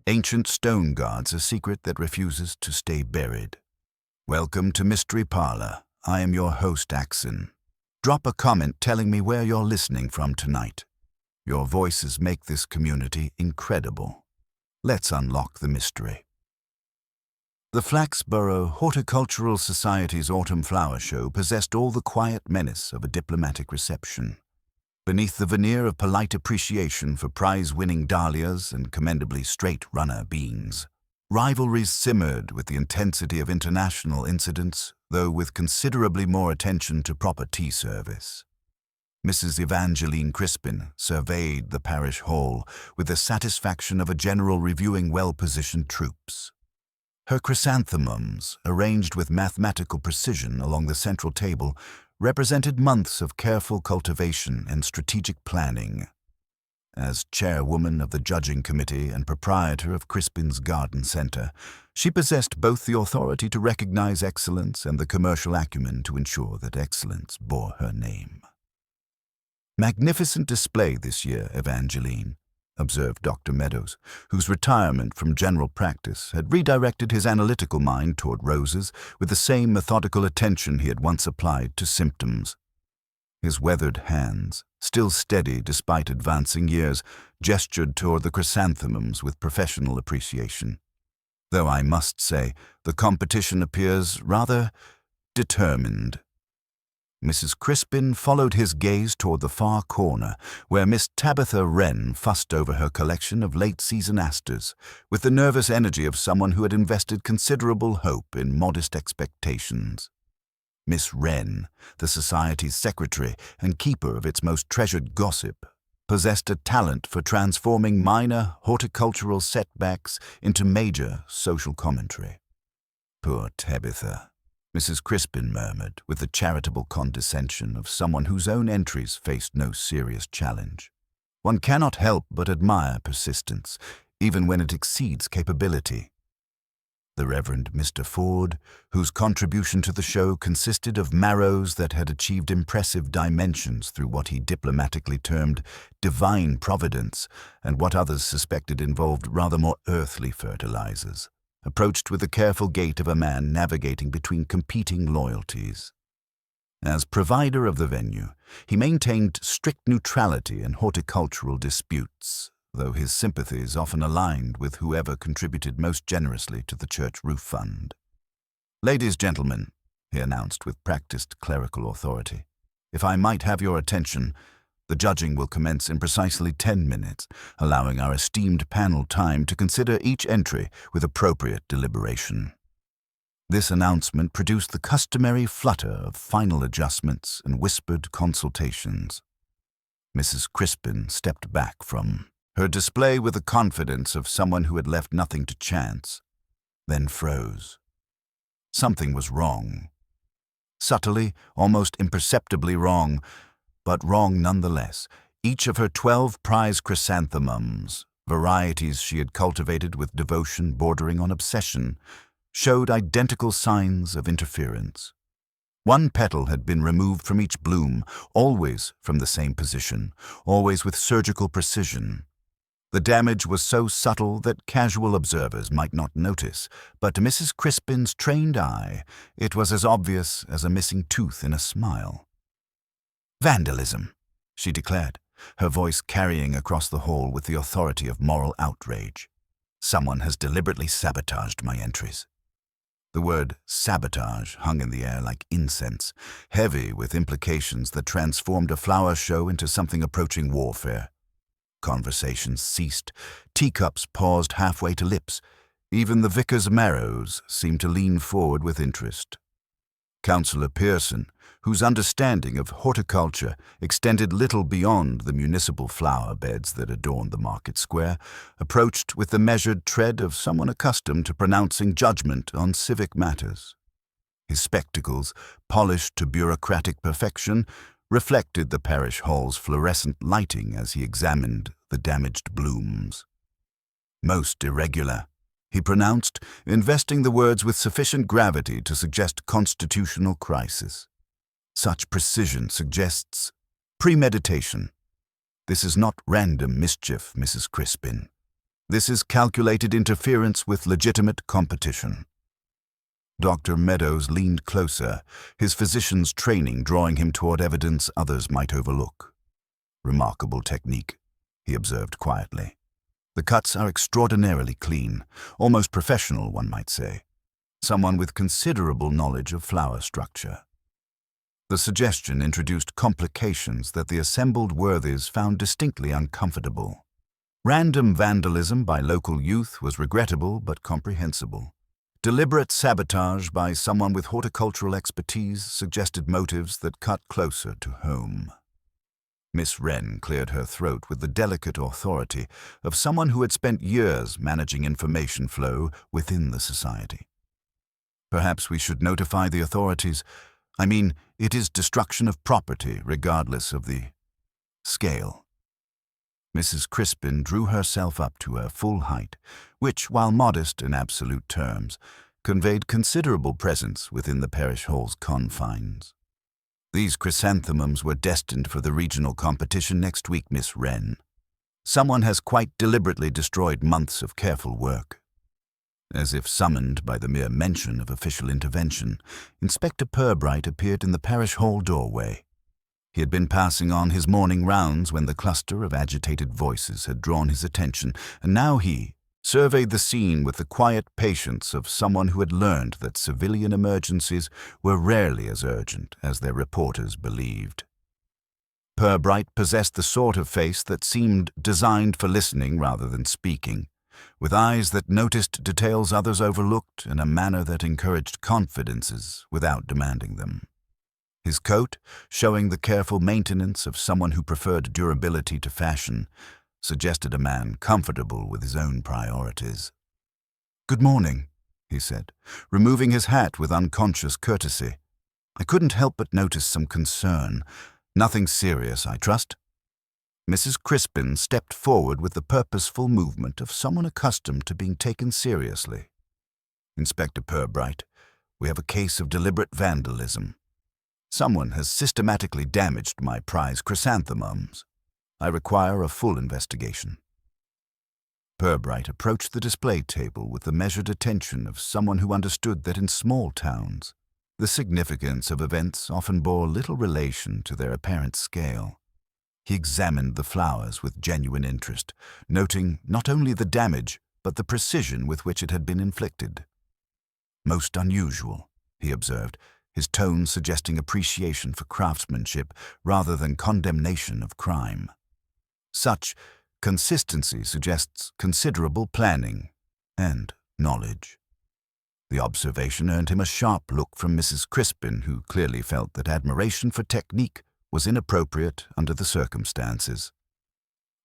Ancient stone guards a secret that refuses to stay buried. Welcome to Mystery Parlour. I am your host, Axen. Drop a comment telling me where you're listening from tonight. Your voices make this community incredible. Let's unlock the mystery. The Flaxborough Horticultural Society's Autumn Flower Show possessed all the quiet menace of a diplomatic reception. Beneath the veneer of polite appreciation for prize-winning dahlias and commendably straight-runner beans, rivalries simmered with the intensity of international incidents, though with considerably more attention to proper tea service. Mrs. Evangeline Crispin surveyed the parish hall with the satisfaction of a general reviewing well-positioned troops. Her chrysanthemums, arranged with mathematical precision along the central table, represented months of careful cultivation and strategic planning. As chairwoman of the judging committee and proprietor of Crispin's Garden Center, she possessed both the authority to recognize excellence and the commercial acumen to ensure that excellence bore her name. "Magnificent display this year, Evangeline," observed Dr. Meadows, whose retirement from general practice had redirected his analytical mind toward roses with the same methodical attention he had once applied to symptoms. His weathered hands, still steady despite advancing years, gestured toward the chrysanthemums with professional appreciation. "Though I must say, the competition appears rather determined." Mrs. Crispin followed his gaze toward the far corner, where Miss Tabitha Wren fussed over her collection of late-season asters, with the nervous energy of someone who had invested considerable hope in modest expectations. Miss Wren, the society's secretary and keeper of its most treasured gossip, possessed a talent for transforming minor horticultural setbacks into major social commentary. "Poor Tabitha," Mrs. Crispin murmured with the charitable condescension of someone whose own entries faced no serious challenge. "One cannot help but admire persistence, even when it exceeds capability." The Reverend Mr. Ford, whose contribution to the show consisted of marrows that had achieved impressive dimensions through what he diplomatically termed divine providence and what others suspected involved rather more earthly fertilizers, approached with the careful gait of a man navigating between competing loyalties. As provider of the venue, he maintained strict neutrality in horticultural disputes, though his sympathies often aligned with whoever contributed most generously to the church roof fund. "Ladies, gentlemen," he announced with practiced clerical authority, "if I might have your attention, the judging will commence in precisely 10 minutes, allowing our esteemed panel time to consider each entry with appropriate deliberation." This announcement produced the customary flutter of final adjustments and whispered consultations. Mrs. Crispin stepped back from her display with the confidence of someone who had left nothing to chance, then froze. Something was wrong. Subtly, almost imperceptibly wrong, but wrong nonetheless. Each of her 12 prize chrysanthemums, varieties she had cultivated with devotion bordering on obsession, showed identical signs of interference. One petal had been removed from each bloom, always from the same position, always with surgical precision. The damage was so subtle that casual observers might not notice, but to Mrs. Crispin's trained eye, it was as obvious as a missing tooth in a smile. "Vandalism," she declared, her voice carrying across the hall with the authority of moral outrage. "Someone has deliberately sabotaged my entries." The word sabotage hung in the air like incense, heavy with implications that transformed a flower show into something approaching warfare. Conversations ceased, teacups paused halfway to lips. Even the vicar's marrows seemed to lean forward with interest. Councillor Pearson, whose understanding of horticulture extended little beyond the municipal flower beds that adorned the market square, approached with the measured tread of someone accustomed to pronouncing judgment on civic matters. His spectacles, polished to bureaucratic perfection, reflected the parish hall's fluorescent lighting as he examined the damaged blooms. "Most irregular," he pronounced, investing the words with sufficient gravity to suggest constitutional crisis. "Such precision suggests premeditation. This is not random mischief, Mrs. Crispin. This is calculated interference with legitimate competition." Dr. Meadows leaned closer, his physician's training drawing him toward evidence others might overlook. "Remarkable technique," he observed quietly. "The cuts are extraordinarily clean, almost professional, one might say. Someone with considerable knowledge of flower structure." The suggestion introduced complications that the assembled worthies found distinctly uncomfortable. Random vandalism by local youth was regrettable but comprehensible. Deliberate sabotage by someone with horticultural expertise suggested motives that cut closer to home. Miss Wren cleared her throat with the delicate authority of someone who had spent years managing information flow within the society. "Perhaps we should notify the authorities. I mean, it is destruction of property regardless of the scale." Mrs. Crispin drew herself up to her full height, which, while modest in absolute terms, conveyed considerable presence within the parish hall's confines. "These chrysanthemums were destined for the regional competition next week, Miss Wren. Someone has quite deliberately destroyed months of careful work." As if summoned by the mere mention of official intervention, Inspector Purbright appeared in the parish hall doorway. He had been passing on his morning rounds when the cluster of agitated voices had drawn his attention, and now he surveyed the scene with the quiet patience of someone who had learned that civilian emergencies were rarely as urgent as their reporters believed. Purbright possessed the sort of face that seemed designed for listening rather than speaking, with eyes that noticed details others overlooked in a manner that encouraged confidences without demanding them. His coat, showing the careful maintenance of someone who preferred durability to fashion, suggested a man comfortable with his own priorities. "Good morning," he said, removing his hat with unconscious courtesy. "I couldn't help but notice some concern. Nothing serious, I trust?" Mrs. Crispin stepped forward with the purposeful movement of someone accustomed to being taken seriously. "Inspector Purbright, we have a case of deliberate vandalism. Someone has systematically damaged my prize chrysanthemums. I require a full investigation." Purbright approached the display table with the measured attention of someone who understood that in small towns, the significance of events often bore little relation to their apparent scale. He examined the flowers with genuine interest, noting not only the damage, but the precision with which it had been inflicted. "Most unusual," he observed, his tone suggesting appreciation for craftsmanship rather than condemnation of crime. Such consistency suggests considerable planning and knowledge. The observation earned him a sharp look from Mrs. Crispin, who clearly felt that admiration for technique was inappropriate under the circumstances.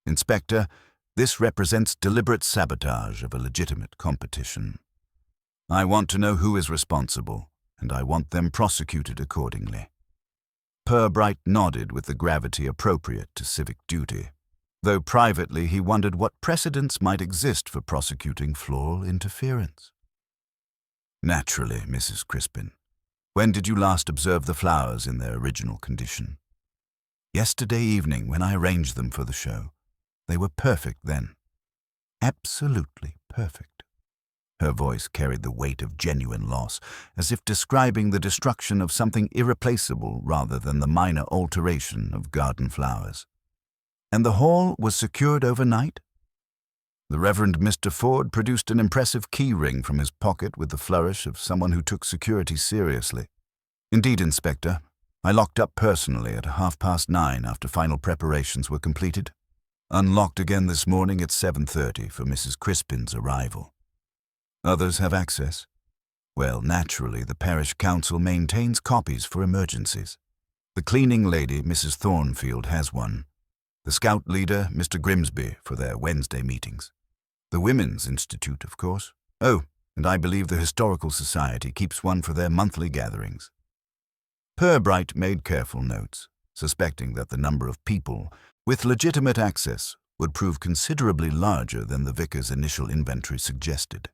"Inspector, this represents deliberate sabotage of a legitimate competition. I want to know who is responsible, and I want them prosecuted accordingly." Purbright nodded with the gravity appropriate to civic duty, though privately he wondered what precedents might exist for prosecuting floral interference. "Naturally, Mrs. Crispin. When did you last observe the flowers in their original condition?" "Yesterday evening, when I arranged them for the show. They were perfect then. Absolutely perfect." Her voice carried the weight of genuine loss, as if describing the destruction of something irreplaceable rather than the minor alteration of garden flowers. "And the hall was secured overnight?" The Reverend Mr. Ford produced an impressive key ring from his pocket with the flourish of someone who took security seriously. "Indeed, Inspector. I locked up personally at 9:30 after final preparations were completed. Unlocked again this morning at 7:30 for Mrs. Crispin's arrival. Others have access? Well, naturally, the parish council maintains copies for emergencies. The cleaning lady, Mrs. Thornfield, has one. The scout leader, Mr. Grimsby, for their Wednesday meetings. The Women's Institute, of course. Oh, and I believe the Historical Society keeps one for their monthly gatherings." Purbright made careful notes, suspecting that the number of people with legitimate access would prove considerably larger than the vicar's initial inventory suggested.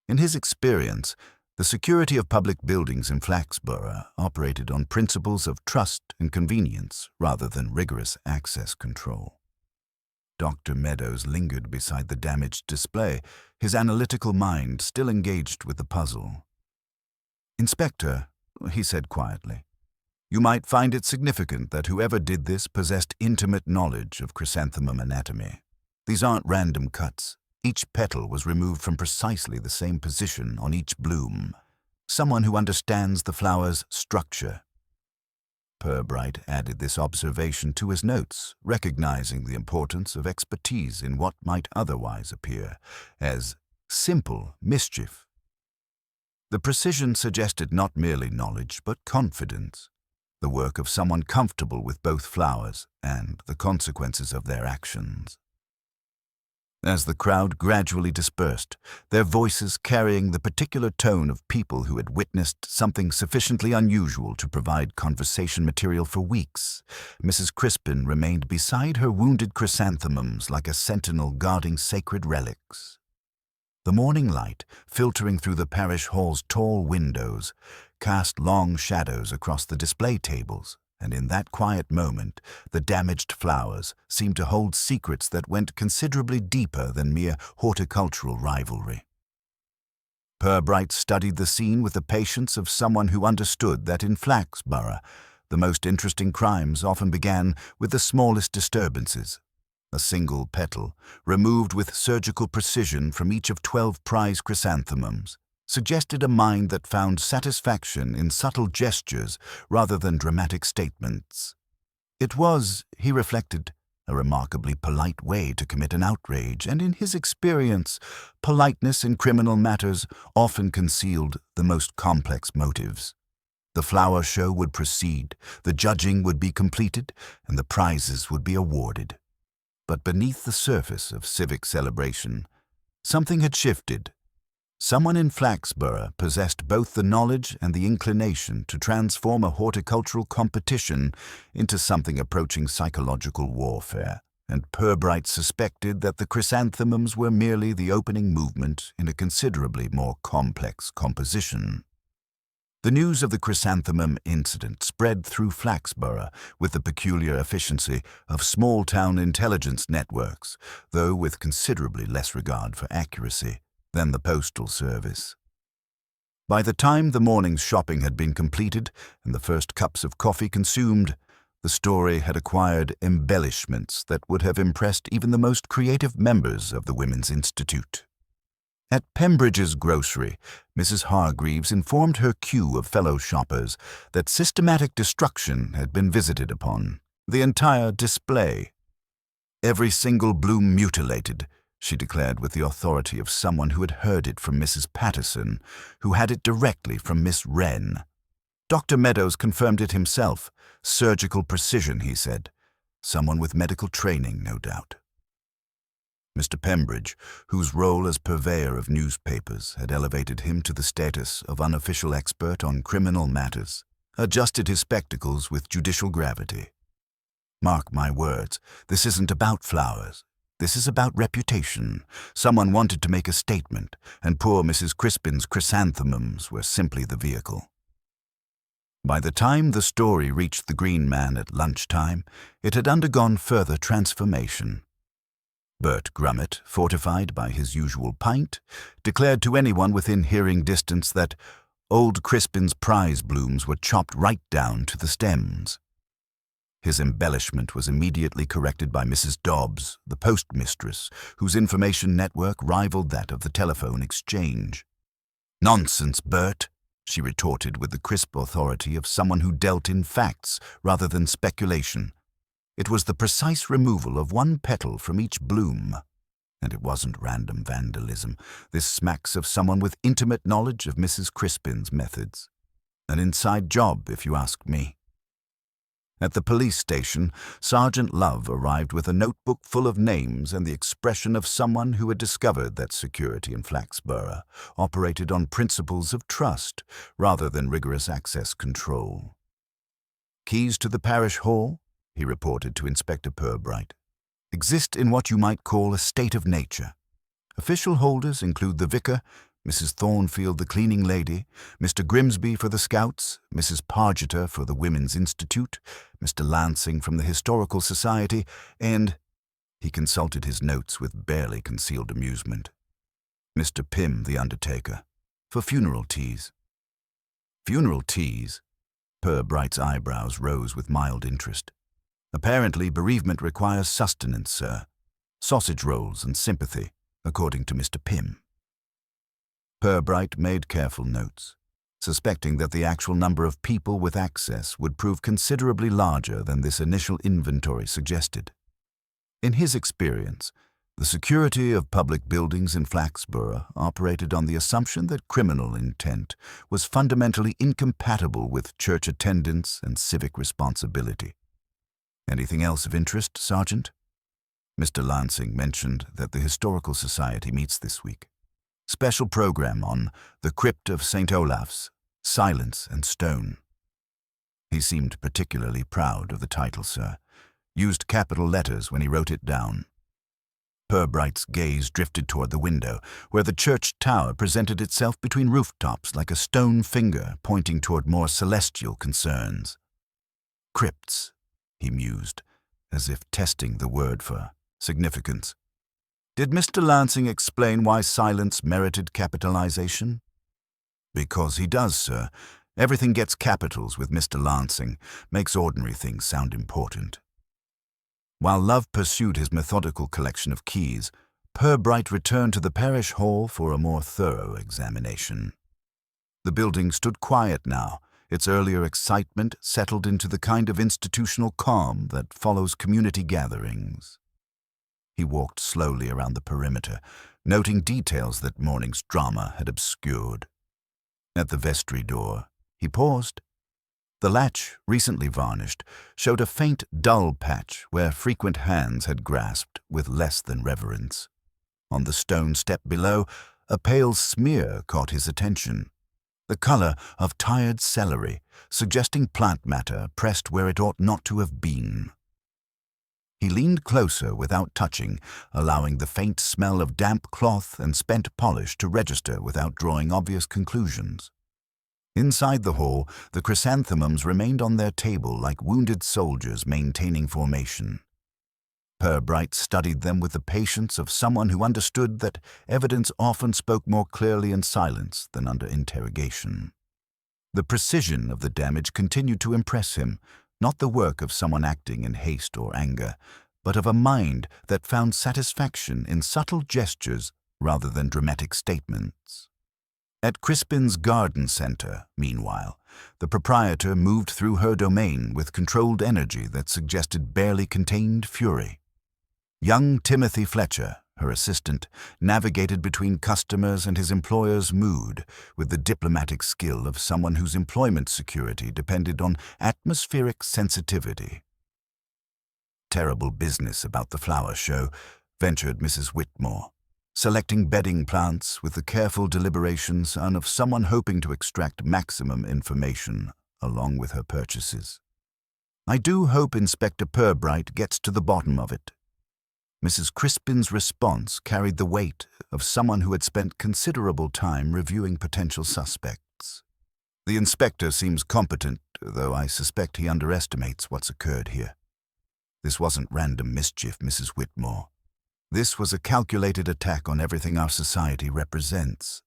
In his experience, the security of public buildings in Flaxborough operated on principles of trust and convenience rather than rigorous access control. Dr. Meadows lingered beside the damaged display, his analytical mind still engaged with the puzzle. "Inspector," he said quietly, "you might find it significant that whoever did this possessed intimate knowledge of chrysanthemum anatomy. These aren't random cuts. Each petal was removed from precisely the same position on each bloom. Someone who understands the flower's structure." Purbright added this observation to his notes, recognizing the importance of expertise in what might otherwise appear as simple mischief. The precision suggested not merely knowledge but confidence, the work of someone comfortable with both flowers and the consequences of their actions. As the crowd gradually dispersed, their voices carrying the particular tone of people who had witnessed something sufficiently unusual to provide conversation material for weeks, Mrs. Crispin remained beside her wounded chrysanthemums like a sentinel guarding sacred relics. The morning light, filtering through the parish hall's tall windows, cast long shadows across the display tables, and in that quiet moment, the damaged flowers seemed to hold secrets that went considerably deeper than mere horticultural rivalry. Purbright studied the scene with the patience of someone who understood that in Flaxborough, the most interesting crimes often began with the smallest disturbances. A single petal, removed with surgical precision from each of 12 prize chrysanthemums, suggested a mind that found satisfaction in subtle gestures rather than dramatic statements. It was, he reflected, a remarkably polite way to commit an outrage, and in his experience, politeness in criminal matters often concealed the most complex motives. The flower show would proceed, the judging would be completed, and the prizes would be awarded. But beneath the surface of civic celebration, something had shifted. Someone in Flaxborough possessed both the knowledge and the inclination to transform a horticultural competition into something approaching psychological warfare, and Purbright suspected that the chrysanthemums were merely the opening movement in a considerably more complex composition. The news of the chrysanthemum incident spread through Flaxborough with the peculiar efficiency of small-town intelligence networks, though with considerably less regard for accuracy than the postal service. By the time the morning's shopping had been completed and the first cups of coffee consumed, the story had acquired embellishments that would have impressed even the most creative members of the Women's Institute. At Pembridge's grocery, Mrs. Hargreaves informed her queue of fellow shoppers that systematic destruction had been visited upon the entire display. "Every single bloom mutilated," she declared with the authority of someone who had heard it from Mrs. Patterson, who had it directly from Miss Wren. Dr. Meadows confirmed it himself. Surgical precision, he said. Someone with medical training, no doubt. Mr. Pembridge, whose role as purveyor of newspapers had elevated him to the status of unofficial expert on criminal matters, adjusted his spectacles with judicial gravity. "Mark my words, this isn't about flowers. This is about reputation. Someone wanted to make a statement, and poor Mrs. Crispin's chrysanthemums were simply the vehicle." By the time the story reached the Green Man at lunchtime, it had undergone further transformation. Bert Grummet, fortified by his usual pint, declared to anyone within hearing distance that old Crispin's prize blooms were chopped right down to the stems. His embellishment was immediately corrected by Mrs. Dobbs, the postmistress, whose information network rivaled that of the telephone exchange. "Nonsense, Bert," she retorted with the crisp authority of someone who dealt in facts rather than speculation. It was the precise removal of one petal from each bloom. And it wasn't random vandalism. This smacks of someone with intimate knowledge of Mrs. Crispin's methods. An inside job, if you ask me. At the police station, Sergeant Love arrived with a notebook full of names and the expression of someone who had discovered that security in Flaxborough operated on principles of trust rather than rigorous access control. "Keys to the parish hall," he reported to Inspector Purbright, "exist in what you might call a state of nature. Official holders include the vicar, Mrs. Thornfield the cleaning lady, Mr. Grimsby for the Scouts, Mrs. Pargeter for the Women's Institute, Mr. Lansing from the Historical Society, and—" He consulted his notes with barely concealed amusement. Mr. Pym, the undertaker, for funeral teas. Funeral teas? Purbright's eyebrows rose with mild interest. Apparently, bereavement requires sustenance, sir. Sausage rolls and sympathy, according to Mr. Pym. Purbright made careful notes, suspecting that the actual number of people with access would prove considerably larger than this initial inventory suggested. In his experience, the security of public buildings in Flaxborough operated on the assumption that criminal intent was fundamentally incompatible with church attendance and civic responsibility. Anything else of interest, Sergeant? Mr. Lansing mentioned that the Historical Society meets this week. Special program on the Crypt of St. Olaf's, Silence and Stone. He seemed particularly proud of the title, sir. Used capital letters when he wrote it down. Purbright's gaze drifted toward the window, where the church tower presented itself between rooftops like a stone finger pointing toward more celestial concerns. Crypts, he mused, as if testing the word for significance. Did Mr. Lansing explain why silence merited capitalization? Because he does, sir. Everything gets capitals with Mr. Lansing, makes ordinary things sound important. While Love pursued his methodical collection of keys, Purbright returned to the parish hall for a more thorough examination. The building stood quiet now, its earlier excitement settled into the kind of institutional calm that follows community gatherings. He walked slowly around the perimeter, noting details that morning's drama had obscured. At the vestry door, he paused. The latch, recently varnished, showed a faint, dull patch where frequent hands had grasped with less than reverence. On the stone step below, a pale smear caught his attention, the color of tired celery, suggesting plant matter pressed where it ought not to have been. He leaned closer without touching, allowing the faint smell of damp cloth and spent polish to register without drawing obvious conclusions. Inside the hall, the chrysanthemums remained on their table like wounded soldiers maintaining formation. Purbright studied them with the patience of someone who understood that evidence often spoke more clearly in silence than under interrogation. The precision of the damage continued to impress him, not the work of someone acting in haste or anger, but of a mind that found satisfaction in subtle gestures rather than dramatic statements. At Crispin's garden center, meanwhile, the proprietor moved through her domain with controlled energy that suggested barely contained fury. Young Timothy Fletcher, her assistant, navigated between customers and his employer's mood with the diplomatic skill of someone whose employment security depended on atmospheric sensitivity. Terrible business about the flower show, ventured Mrs. Whitmore, selecting bedding plants with the careful deliberation of someone hoping to extract maximum information along with her purchases. I do hope Inspector Purbright gets to the bottom of it. Mrs. Crispin's response carried the weight of someone who had spent considerable time reviewing potential suspects. The inspector seems competent, though I suspect he underestimates what's occurred here. This wasn't random mischief, Mrs. Whitmore. This was a calculated attack on everything our society represents.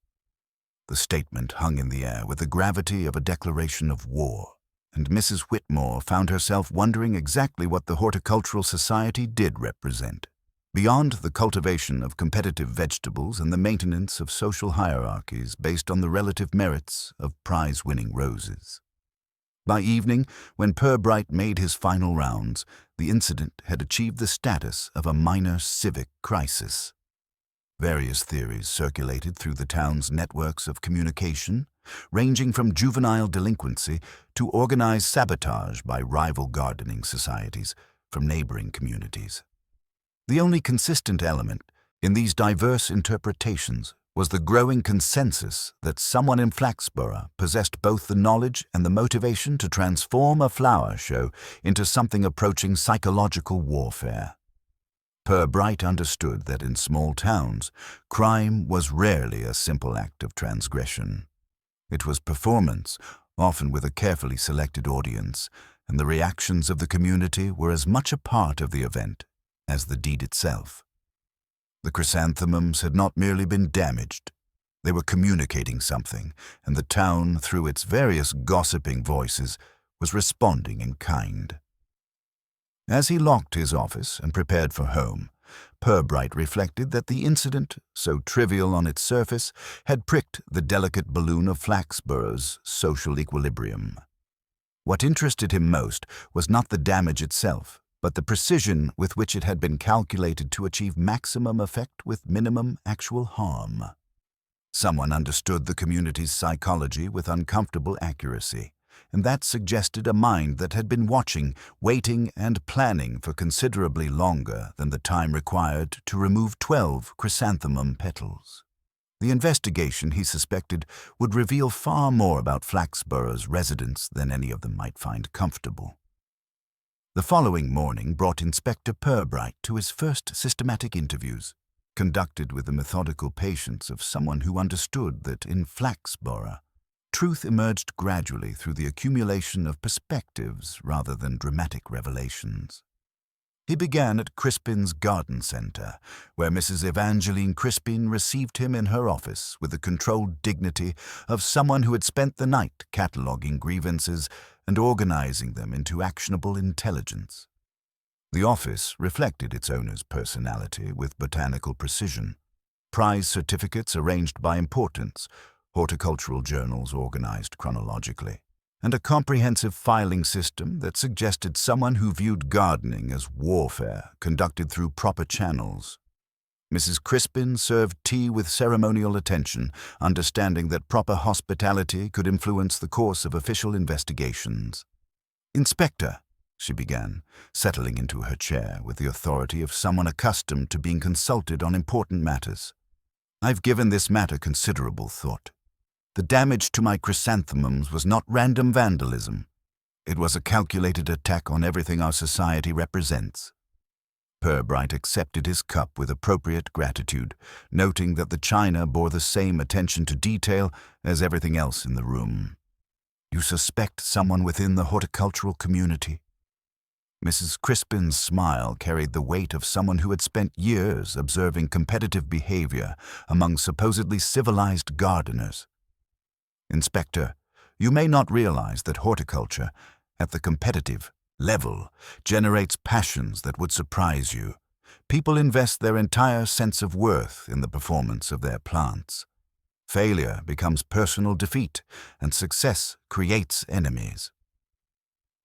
The statement hung in the air with the gravity of a declaration of war, and Mrs. Whitmore found herself wondering exactly what the Horticultural Society did represent, beyond the cultivation of competitive vegetables and the maintenance of social hierarchies based on the relative merits of prize-winning roses. By evening, when Purbright made his final rounds, the incident had achieved the status of a minor civic crisis. Various theories circulated through the town's networks of communication, ranging from juvenile delinquency to organized sabotage by rival gardening societies from neighboring communities. The only consistent element in these diverse interpretations was the growing consensus that someone in Flaxborough possessed both the knowledge and the motivation to transform a flower show into something approaching psychological warfare. Purbright understood that in small towns, crime was rarely a simple act of transgression. It was performance, often with a carefully selected audience, and the reactions of the community were as much a part of the event as the deed itself. The chrysanthemums had not merely been damaged. They were communicating something, and the town, through its various gossiping voices, was responding in kind. As he locked his office and prepared for home, Purbright reflected that the incident, so trivial on its surface, had pricked the delicate balloon of Flaxborough's social equilibrium. What interested him most was not the damage itself, but the precision with which it had been calculated to achieve maximum effect with minimum actual harm. Someone understood the community's psychology with uncomfortable accuracy, and that suggested a mind that had been watching, waiting, and planning for considerably longer than the time required to remove 12 chrysanthemum petals. The investigation, he suspected, would reveal far more about Flaxborough's residents than any of them might find comfortable. The following morning brought Inspector Purbright to his first systematic interviews, conducted with the methodical patience of someone who understood that in Flaxborough, truth emerged gradually through the accumulation of perspectives rather than dramatic revelations. He began at Crispin's garden centre, where Mrs. Evangeline Crispin received him in her office with the controlled dignity of someone who had spent the night cataloguing grievances and organizing them into actionable intelligence. The office reflected its owner's personality with botanical precision. Prize certificates arranged by importance, horticultural journals organized chronologically, and a comprehensive filing system that suggested someone who viewed gardening as warfare conducted through proper channels. Mrs. Crispin served tea with ceremonial attention, understanding that proper hospitality could influence the course of official investigations. "Inspector," she began, settling into her chair with the authority of someone accustomed to being consulted on important matters, "I've given this matter considerable thought. The damage to my chrysanthemums was not random vandalism. It was a calculated attack on everything our society represents." Purbright accepted his cup with appropriate gratitude, noting that the china bore the same attention to detail as everything else in the room. "You suspect someone within the horticultural community?" Mrs. Crispin's smile carried the weight of someone who had spent years observing competitive behavior among supposedly civilized gardeners. "Inspector, you may not realize that horticulture, at the competitive level, generates passions that would surprise you. People invest their entire sense of worth in the performance of their plants. Failure becomes personal defeat, and success creates enemies."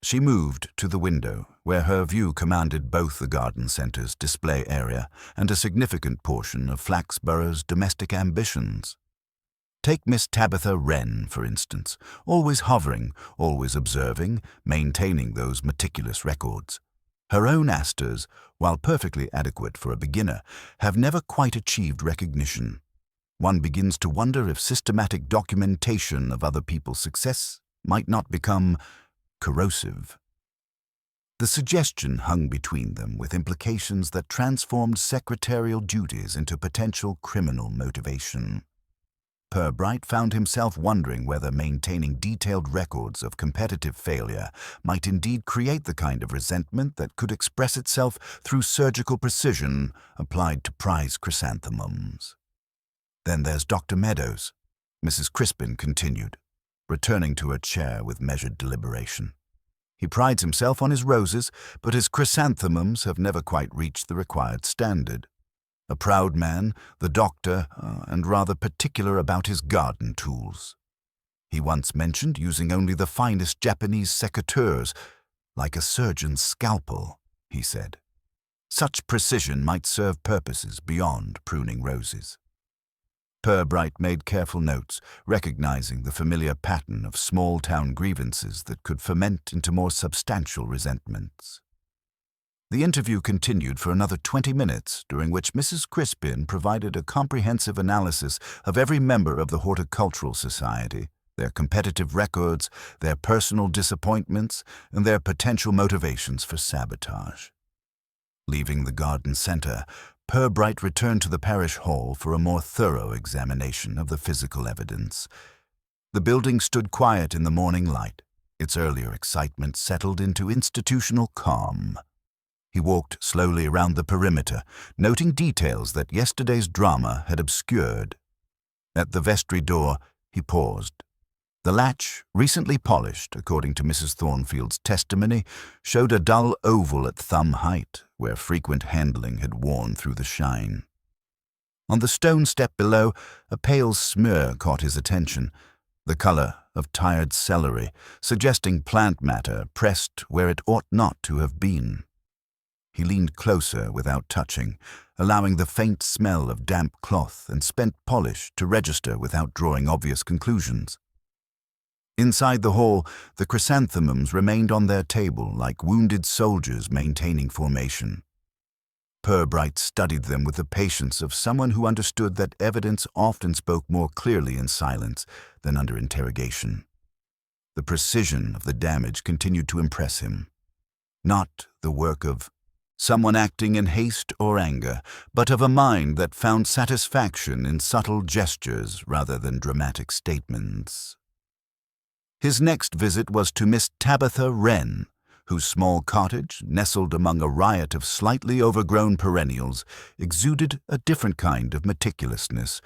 She moved to the window, where her view commanded both the garden centre's display area and a significant portion of Flaxborough's domestic ambitions. Take Miss Tabitha Wren, for instance, always hovering, always observing, maintaining those meticulous records. Her own asters, while perfectly adequate for a beginner, have never quite achieved recognition. One begins to wonder if systematic documentation of other people's success might not become corrosive. The suggestion hung between them with implications that transformed secretarial duties into potential criminal motivation. Purbright found himself wondering whether maintaining detailed records of competitive failure might indeed create the kind of resentment that could express itself through surgical precision applied to prize chrysanthemums. "Then there's Dr. Meadows," Mrs. Crispin continued, returning to her chair with measured deliberation. "He prides himself on his roses, but his chrysanthemums have never quite reached the required standard. A proud man, the doctor, and rather particular about his garden tools. He once mentioned using only the finest Japanese secateurs, like a surgeon's scalpel," he said. "Such precision might serve purposes beyond pruning roses." Purbright made careful notes, recognizing the familiar pattern of small-town grievances that could ferment into more substantial resentments. The interview continued for another 20 minutes, during which Mrs. Crispin provided a comprehensive analysis of every member of the Horticultural Society, their competitive records, their personal disappointments, and their potential motivations for sabotage. Leaving the garden centre, Purbright returned to the parish hall for a more thorough examination of the physical evidence. The building stood quiet in the morning light. Its earlier excitement settled into institutional calm. He walked slowly around the perimeter, noting details that yesterday's drama had obscured. At the vestry door, he paused. The latch, recently polished, according to Mrs. Thornfield's testimony, showed a dull oval at thumb height, where frequent handling had worn through the shine. On the stone step below, a pale smear caught his attention, the color of tired celery, suggesting plant matter pressed where it ought not to have been. He leaned closer without touching, allowing the faint smell of damp cloth and spent polish to register without drawing obvious conclusions. Inside the hall, the chrysanthemums remained on their table like wounded soldiers maintaining formation. Purbright studied them with the patience of someone who understood that evidence often spoke more clearly in silence than under interrogation. The precision of the damage continued to impress him. Not the work of someone acting in haste or anger, but of a mind that found satisfaction in subtle gestures rather than dramatic statements. His next visit was to Miss Tabitha Wren, whose small cottage, nestled among a riot of slightly overgrown perennials, exuded a different kind of meticulousness,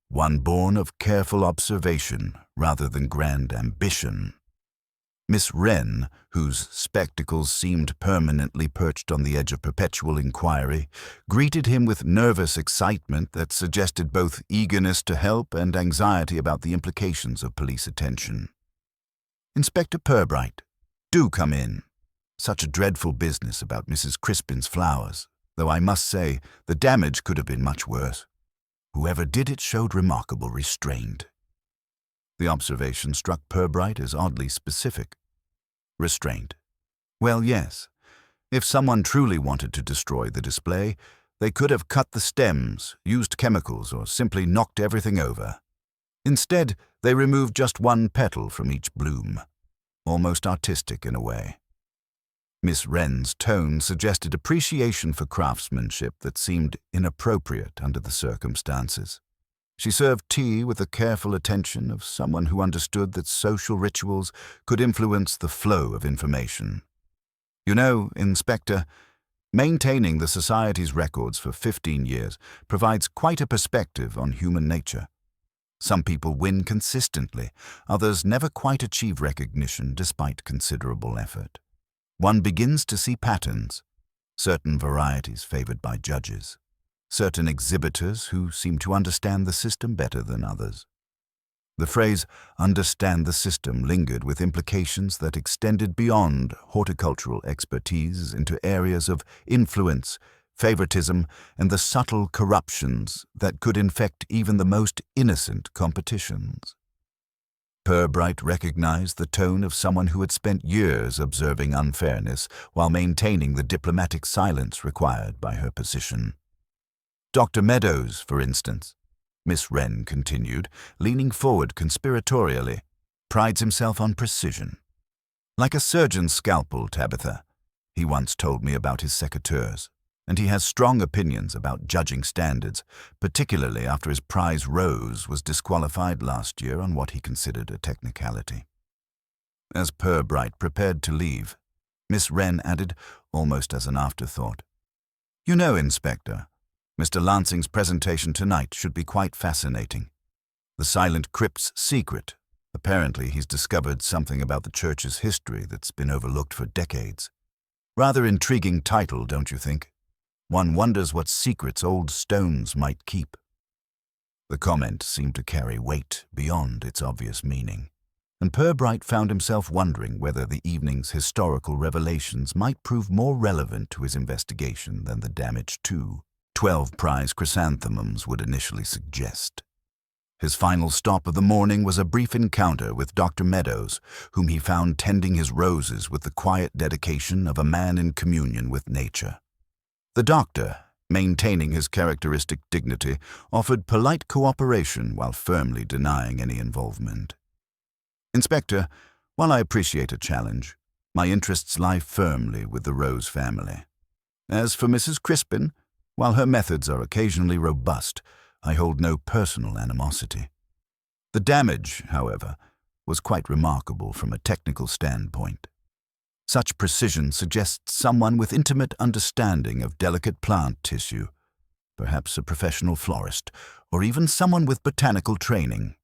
one born of careful observation rather than grand ambition. Miss Wren, whose spectacles seemed permanently perched on the edge of perpetual inquiry, greeted him with nervous excitement that suggested both eagerness to help and anxiety about the implications of police attention. "Inspector Purbright, do come in. Such a dreadful business about Mrs. Crispin's flowers, though I must say the damage could have been much worse. Whoever did it showed remarkable restraint." The observation struck Purbright as oddly specific. Restraint. Well, yes. If someone truly wanted to destroy the display, they could have cut the stems, used chemicals, or simply knocked everything over. Instead, they removed just one petal from each bloom, almost artistic in a way. Miss Wren's tone suggested appreciation for craftsmanship that seemed inappropriate under the circumstances. She served tea with the careful attention of someone who understood that social rituals could influence the flow of information. "You know, Inspector, maintaining the Society's records for 15 years provides quite a perspective on human nature. Some people win consistently, others never quite achieve recognition despite considerable effort. One begins to see patterns, certain varieties favored by judges, certain exhibitors who seem to understand the system better than others." The phrase "understand the system" lingered with implications that extended beyond horticultural expertise into areas of influence, favoritism, and the subtle corruptions that could infect even the most innocent competitions. Purbright recognized the tone of someone who had spent years observing unfairness while maintaining the diplomatic silence required by her position. "Dr. Meadows, for instance," Miss Wren continued, leaning forward conspiratorially, "prides himself on precision. Like a surgeon's scalpel, Tabitha, he once told me about his secateurs. And he has strong opinions about judging standards, particularly after his prize rose was disqualified last year on what he considered a technicality." As Purbright prepared to leave, Miss Wren added, almost as an afterthought, "You know, Inspector, Mr. Lansing's presentation tonight should be quite fascinating. The silent crypt's secret. Apparently he's discovered something about the church's history that's been overlooked for decades. Rather intriguing title, don't you think? One wonders what secrets old stones might keep." The comment seemed to carry weight beyond its obvious meaning, and Purbright found himself wondering whether the evening's historical revelations might prove more relevant to his investigation than the damage to 12 prize chrysanthemums would initially suggest. His final stop of the morning was a brief encounter with Dr. Meadows, whom he found tending his roses with the quiet dedication of a man in communion with nature. The doctor, maintaining his characteristic dignity, offered polite cooperation while firmly denying any involvement. "Inspector, while I appreciate a challenge, my interests lie firmly with the Rose family. As for Mrs. Crispin, while her methods are occasionally robust, I hold no personal animosity. The damage, however, was quite remarkable from a technical standpoint. Such precision suggests someone with intimate understanding of delicate plant tissue, perhaps a professional florist, or even someone with botanical training.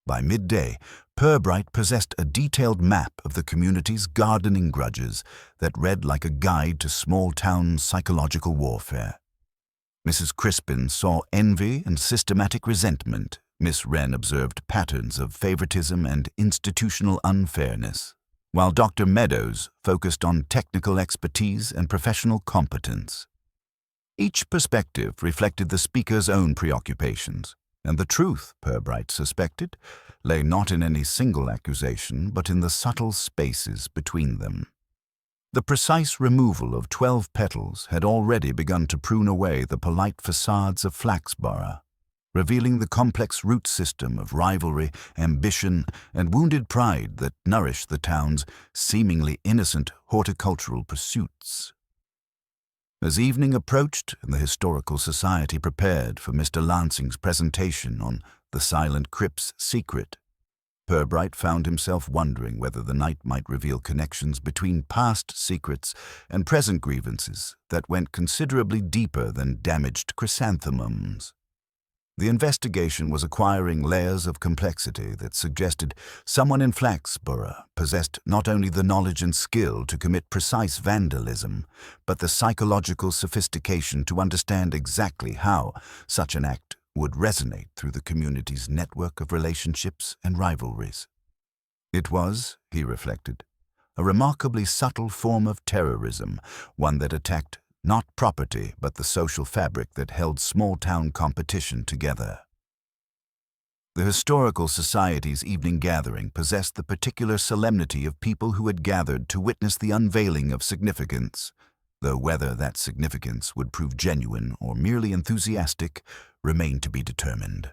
By midday, Purbright possessed a detailed map of the community's gardening grudges that read like a guide to small-town psychological warfare. Mrs. Crispin saw envy and systematic resentment. Miss Wren observed patterns of favoritism and institutional unfairness, while Dr. Meadows focused on technical expertise and professional competence. Each perspective reflected the speaker's own preoccupations, and the truth, Purbright suspected, lay not in any single accusation, but in the subtle spaces between them. The precise removal of 12 petals had already begun to prune away the polite facades of Flaxborough, revealing the complex root system of rivalry, ambition, and wounded pride that nourished the town's seemingly innocent horticultural pursuits. As evening approached and the Historical Society prepared for Mr. Lansing's presentation on the silent crypt's secret, Purbright found himself wondering whether the night might reveal connections between past secrets and present grievances that went considerably deeper than damaged chrysanthemums. The investigation was acquiring layers of complexity that suggested someone in Flaxborough possessed not only the knowledge and skill to commit precise vandalism, but the psychological sophistication to understand exactly how such an act would resonate through the community's network of relationships and rivalries. It was, he reflected, a remarkably subtle form of terrorism, one that attacked not property but the social fabric that held small-town competition together. The Historical Society's evening gathering possessed the particular solemnity of people who had gathered to witness the unveiling of significance, though whether that significance would prove genuine or merely enthusiastic remained to be determined.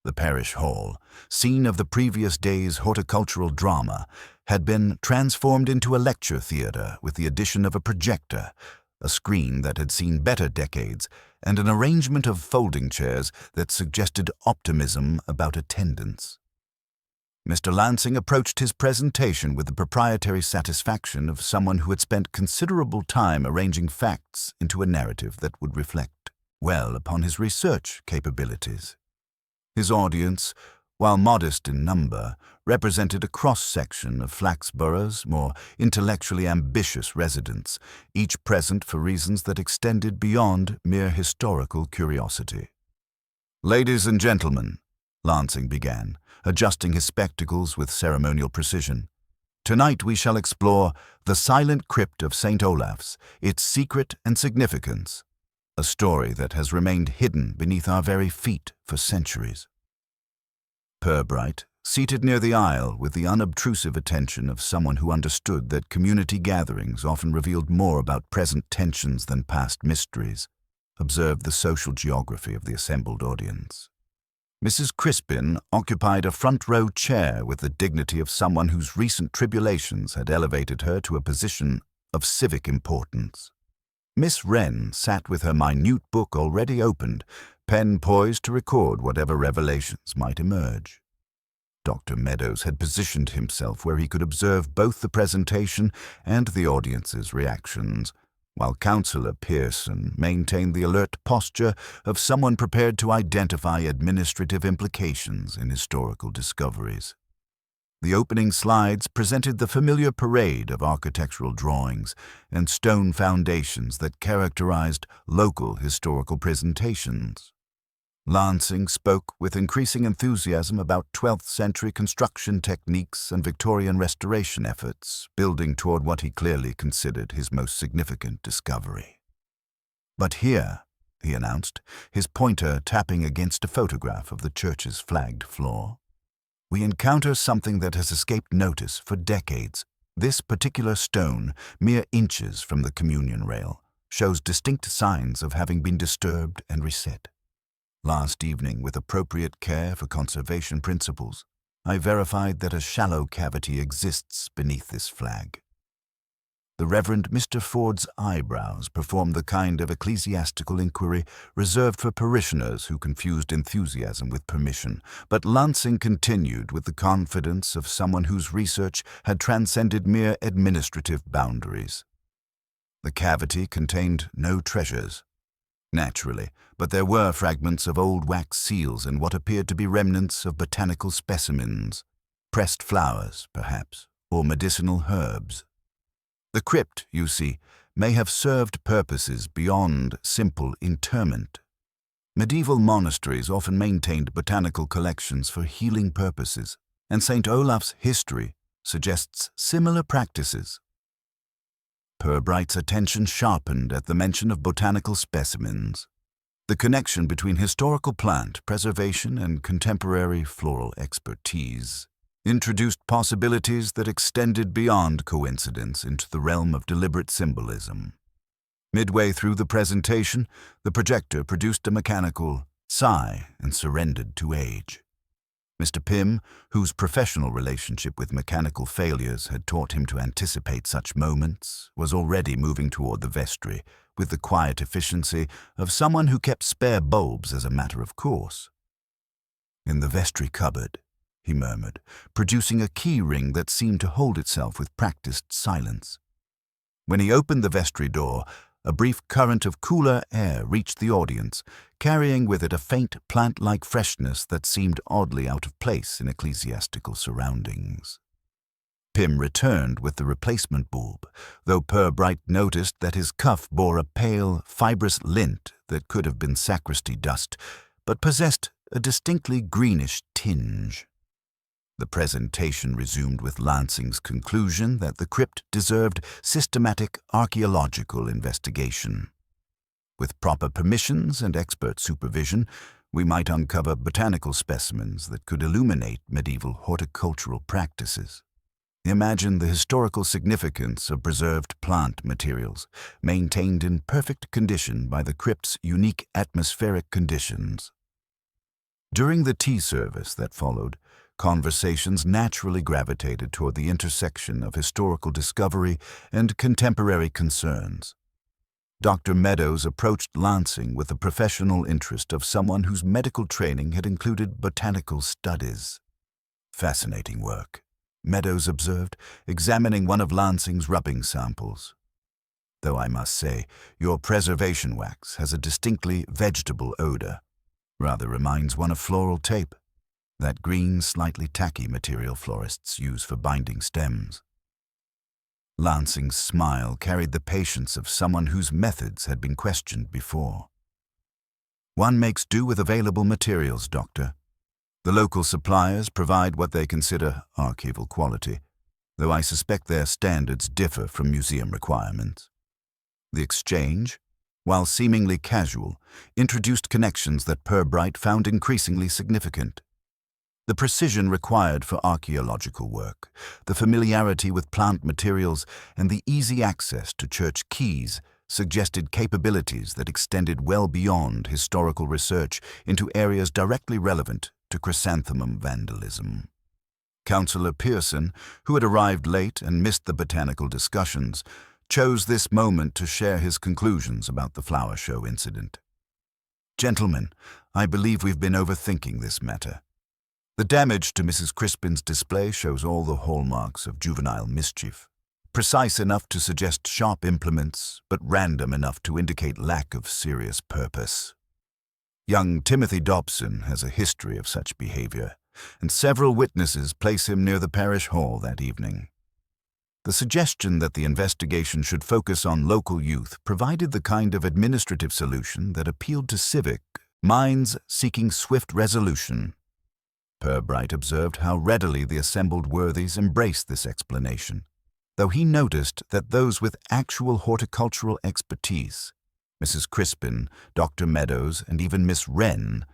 The parish hall, scene of the previous day's horticultural drama, had been transformed into a lecture theatre with the addition of a projector, a screen that had seen better decades, and an arrangement of folding chairs that suggested optimism about attendance. Mr. Lansing approached his presentation with the proprietary satisfaction of someone who had spent considerable time arranging facts into a narrative that would reflect well upon his research capabilities. His audience, while modest in number, represented a cross-section of Flaxborough's more intellectually ambitious residents, each present for reasons that extended beyond mere historical curiosity. "Ladies and gentlemen," Lansing began, adjusting his spectacles with ceremonial precision, "tonight we shall explore the silent crypt of St. Olaf's, its secret and significance, a story that has remained hidden beneath our very feet for centuries." Purbright, seated near the aisle with the unobtrusive attention of someone who understood that community gatherings often revealed more about present tensions than past mysteries, observed the social geography of the assembled audience. Mrs. Crispin occupied a front-row chair with the dignity of someone whose recent tribulations had elevated her to a position of civic importance. Miss Wren sat with her minute book already opened, pen poised to record whatever revelations might emerge. Dr. Meadows had positioned himself where he could observe both the presentation and the audience's reactions, while Councillor Pearson maintained the alert posture of someone prepared to identify administrative implications in historical discoveries. The opening slides presented the familiar parade of architectural drawings and stone foundations that characterized local historical presentations. Lansing spoke with increasing enthusiasm about 12th century construction techniques and Victorian restoration efforts, building toward what he clearly considered his most significant discovery. "But here," he announced, his pointer tapping against a photograph of the church's flagged floor, "we encounter something that has escaped notice for decades. This particular stone, mere inches from the communion rail, shows distinct signs of having been disturbed and reset. Last evening, with appropriate care for conservation principles, I verified that a shallow cavity exists beneath this flag." The Reverend Mr. Ford's eyebrows performed the kind of ecclesiastical inquiry reserved for parishioners who confused enthusiasm with permission, but Lansing continued with the confidence of someone whose research had transcended mere administrative boundaries. The cavity contained no treasures, naturally, but there were fragments of old wax seals and what appeared to be remnants of botanical specimens, pressed flowers, perhaps, or medicinal herbs. The crypt, you see, may have served purposes beyond simple interment. Medieval monasteries often maintained botanical collections for healing purposes, and St. Olaf's history suggests similar practices. Purbright's attention sharpened at the mention of botanical specimens. The connection between historical plant preservation and contemporary floral expertise introduced possibilities that extended beyond coincidence into the realm of deliberate symbolism. Midway through the presentation, the projector produced a mechanical sigh and surrendered to age. Mr. Pym, whose professional relationship with mechanical failures had taught him to anticipate such moments, was already moving toward the vestry with the quiet efficiency of someone who kept spare bulbs as a matter of course. "In the vestry cupboard," he murmured, producing a key ring that seemed to hold itself with practiced silence. When he opened the vestry door, a brief current of cooler air reached the audience, carrying with it a faint plant-like freshness that seemed oddly out of place in ecclesiastical surroundings. Pym returned with the replacement bulb, though Purbright noticed that his cuff bore a pale, fibrous lint that could have been sacristy dust, but possessed a distinctly greenish tinge. The presentation resumed with Lansing's conclusion that the crypt deserved systematic archaeological investigation. With proper permissions and expert supervision, we might uncover botanical specimens that could illuminate medieval horticultural practices. Imagine the historical significance of preserved plant materials, maintained in perfect condition by the crypt's unique atmospheric conditions. During the tea service that followed, conversations naturally gravitated toward the intersection of historical discovery and contemporary concerns. Dr. Meadows approached Lansing with the professional interest of someone whose medical training had included botanical studies. "Fascinating work," Meadows observed, examining one of Lansing's rubbing samples. "Though I must say, your preservation wax has a distinctly vegetable odor. Rather reminds one of floral tape, that green, slightly tacky material florists use for binding stems." Lansing's smile carried the patience of someone whose methods had been questioned before. "One makes do with available materials, Doctor. The local suppliers provide what they consider archival quality, though I suspect their standards differ from museum requirements. The exchange, while seemingly casual, introduced connections that Purbright found increasingly significant. The precision required for archaeological work, the familiarity with plant materials, and the easy access to church keys suggested capabilities that extended well beyond historical research into areas directly relevant to chrysanthemum vandalism. Councillor Pearson, who had arrived late and missed the botanical discussions, chose this moment to share his conclusions about the flower show incident. "Gentlemen, I believe we've been overthinking this matter. The damage to Mrs. Crispin's display shows all the hallmarks of juvenile mischief. Precise enough to suggest sharp implements, but random enough to indicate lack of serious purpose. Young Timothy Dobson has a history of such behavior, and several witnesses place him near the parish hall that evening. The suggestion that the investigation should focus on local youth provided the kind of administrative solution that appealed to civic minds seeking swift resolution." Purbright observed how readily the assembled worthies embraced this explanation, though he noticed that those with actual horticultural expertise, Mrs. Crispin, Dr. Meadows, and even Miss Wren,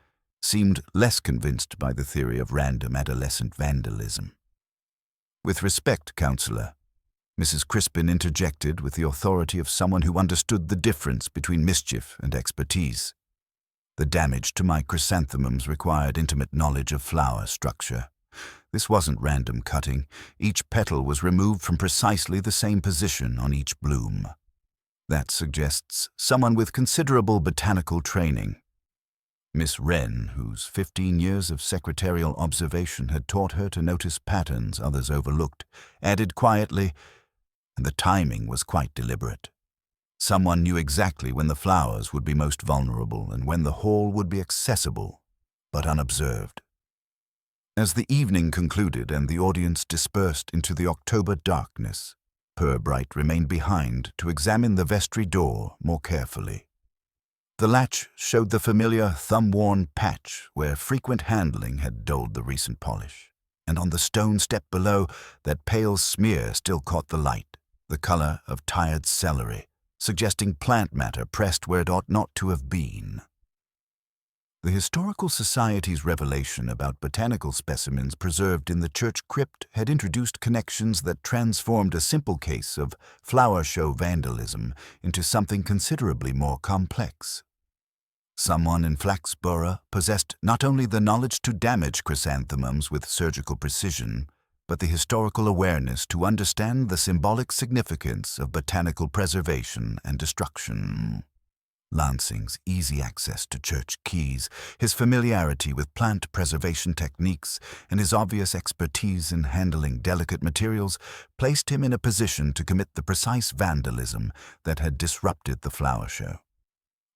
seemed less convinced by the theory of random adolescent vandalism. "With respect, Councillor," Mrs. Crispin interjected with the authority of someone who understood the difference between mischief and expertise. "The damage to my chrysanthemums required intimate knowledge of flower structure, This wasn't random cutting. Each petal was removed from precisely the same position on each bloom. That suggests someone with considerable botanical training. Miss Wren, whose 15 years of secretarial observation had taught her to notice patterns others overlooked, added quietly, and the timing was quite deliberate. Someone knew exactly when the flowers would be most vulnerable and when the hall would be accessible, but unobserved. As the evening concluded and the audience dispersed into the October darkness, Purbright remained behind to examine the vestry door more carefully. The latch showed the familiar thumb-worn patch where frequent handling had dulled the recent polish, and on the stone step below, that pale smear still caught the light, the color of tired celery, suggesting plant matter pressed where it ought not to have been. The Historical Society's revelation about botanical specimens preserved in the church crypt had introduced connections that transformed a simple case of flower show vandalism into something considerably more complex. Someone in Flaxborough possessed not only the knowledge to damage chrysanthemums with surgical precision, but the historical awareness to understand the symbolic significance of botanical preservation and destruction. Lansing's easy access to church keys, his familiarity with plant preservation techniques, and his obvious expertise in handling delicate materials placed him in a position to commit the precise vandalism that had disrupted the flower show.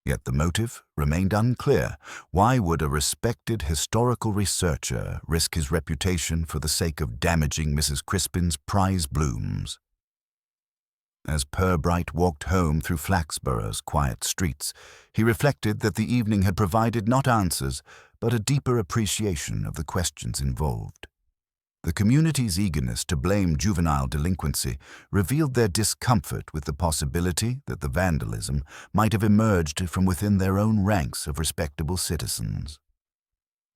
Yet the motive remained unclear. Why would a respected historical researcher risk his reputation for the sake of damaging Mrs. Crispin's prize blooms? As Purbright walked home through Flaxborough's quiet streets, he reflected that the evening had provided not answers, but a deeper appreciation of the questions involved. The community's eagerness to blame juvenile delinquency revealed their discomfort with the possibility that the vandalism might have emerged from within their own ranks of respectable citizens.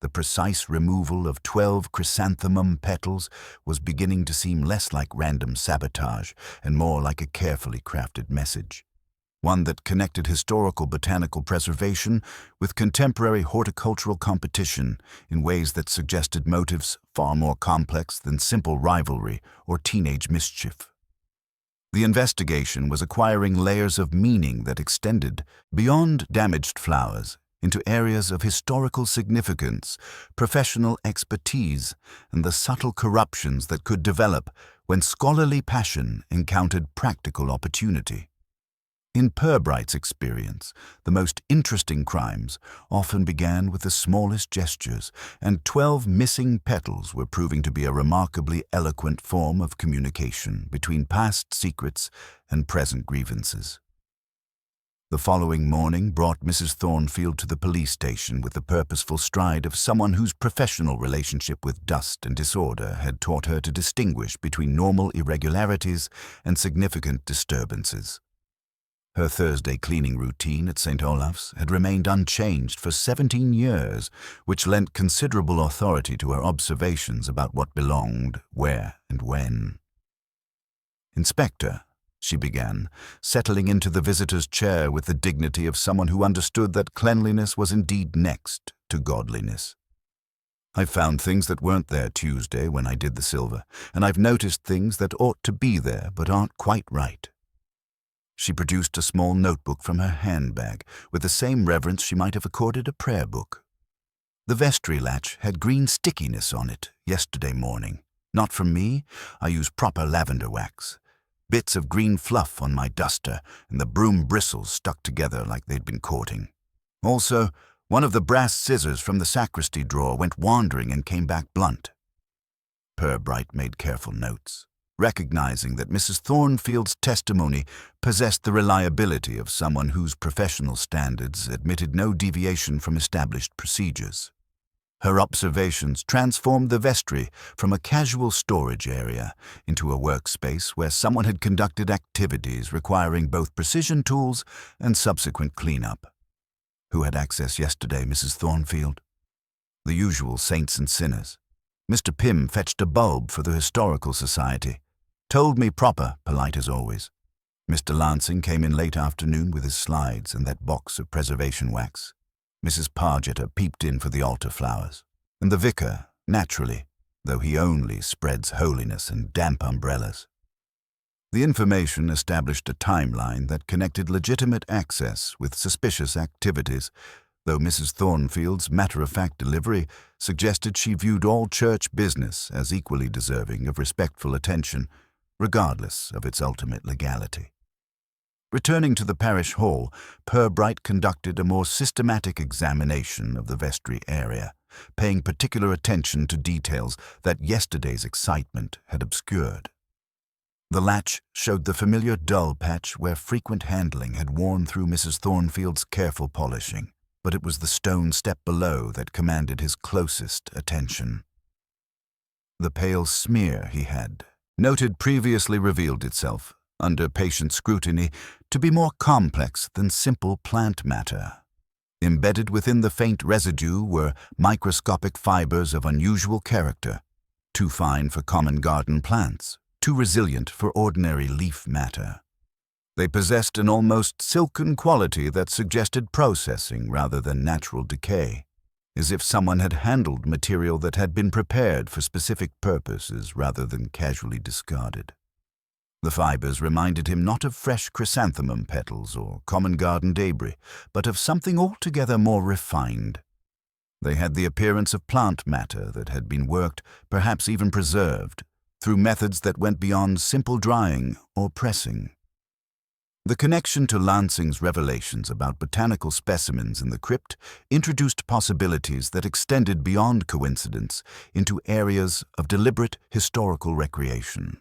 The precise removal of 12 chrysanthemum petals was beginning to seem less like random sabotage and more like a carefully crafted message, one that connected historical botanical preservation with contemporary horticultural competition in ways that suggested motives far more complex than simple rivalry or teenage mischief. The investigation was acquiring layers of meaning that extended beyond damaged flowers into areas of historical significance, professional expertise, and the subtle corruptions that could develop when scholarly passion encountered practical opportunity. In Purbright's experience, the most interesting crimes often began with the smallest gestures, and 12 missing petals were proving to be a remarkably eloquent form of communication between past secrets and present grievances. The following morning brought Mrs. Thornfield to the police station with the purposeful stride of someone whose professional relationship with dust and disorder had taught her to distinguish between normal irregularities and significant disturbances. Her Thursday cleaning routine at St. Olaf's had remained unchanged for 17 years, which lent considerable authority to her observations about what belonged, where, and when. "Inspector," she began, settling into the visitor's chair with the dignity of someone who understood that cleanliness was indeed next to godliness. "I've found things that weren't there Tuesday when I did the silver, and I've noticed things that ought to be there but aren't quite right." She produced a small notebook from her handbag with the same reverence she might have accorded a prayer book. "The vestry latch had green stickiness on it yesterday morning. Not from me. I use proper lavender wax. Bits of green fluff on my duster, and the broom bristles stuck together like they'd been courting. Also, one of the brass scissors from the sacristy drawer went wandering and came back blunt." Purbright made careful notes, recognizing that Mrs. Thornfield's testimony possessed the reliability of someone whose professional standards admitted no deviation from established procedures. Her observations transformed the vestry from a casual storage area into a workspace where someone had conducted activities requiring both precision tools and subsequent cleanup. "Who had access yesterday, Mrs. Thornfield?" "The usual saints and sinners. Mr. Pym fetched a bulb for the Historical Society. Told me proper, polite as always. Mr. Lansing came in late afternoon with his slides and that box of preservation wax. Mrs. Pargeter peeped in for the altar flowers. And the vicar, naturally. though he only spreads holiness and damp umbrellas. The information established a timeline that connected legitimate access with suspicious activities, though Mrs. Thornfield's matter-of-fact delivery suggested she viewed all church business as equally deserving of respectful attention, regardless of its ultimate legality. Returning to the parish hall, Purbright conducted a more systematic examination of the vestry area, paying particular attention to details that yesterday's excitement had obscured. The latch showed the familiar dull patch where frequent handling had worn through Mrs. Thornfield's careful polishing, but it was the stone step below that commanded his closest attention. The pale smear he had noted previously revealed itself, under patient scrutiny, to be more complex than simple plant matter. Embedded within the faint residue were microscopic fibers of unusual character, too fine for common garden plants, too resilient for ordinary leaf matter. They possessed an almost silken quality that suggested processing rather than natural decay, as if someone had handled material that had been prepared for specific purposes rather than casually discarded. The fibers reminded him not of fresh chrysanthemum petals or common garden debris, but of something altogether more refined. They had the appearance of plant matter that had been worked, perhaps even preserved, through methods that went beyond simple drying or pressing. The connection to Lansing's revelations about botanical specimens in the crypt introduced possibilities that extended beyond coincidence into areas of deliberate historical recreation.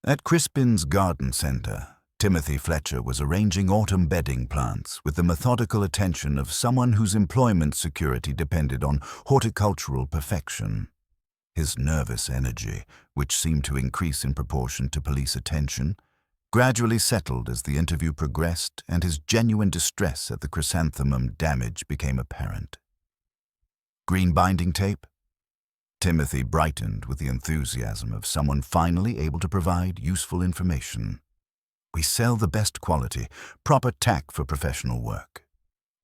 At Crispin's garden center, Timothy Fletcher was arranging autumn bedding plants with the methodical attention of someone whose employment security depended on horticultural perfection. His nervous energy, which seemed to increase in proportion to police attention, gradually settled as the interview progressed and his genuine distress at the chrysanthemum damage became apparent. Green binding tape? Timothy brightened with the enthusiasm of someone finally able to provide useful information. We sell the best quality, proper tack for professional work.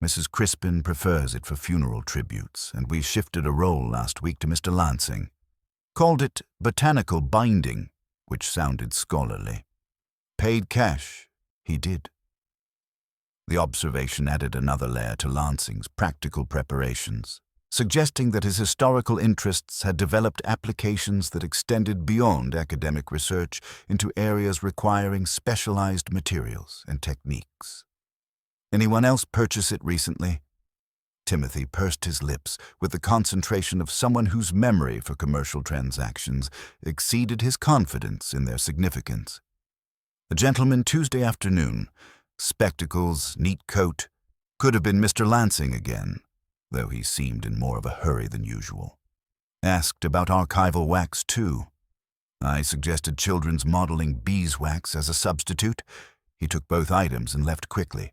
Mrs. Crispin prefers it for funeral tributes, and we shifted a role last week to Mr. Lansing. Called it botanical binding, which sounded scholarly. Paid cash, he did. The observation added another layer to Lansing's practical preparations, suggesting that his historical interests had developed applications that extended beyond academic research into areas requiring specialized materials and techniques. Anyone else purchase it recently? Timothy pursed his lips with the concentration of someone whose memory for commercial transactions exceeded his confidence in their significance. A gentleman Tuesday afternoon, spectacles, neat coat, could have been Mr. Lansing again, though he seemed in more of a hurry than usual. Asked about archival wax, too. I suggested children's modeling beeswax as a substitute. He took both items and left quickly.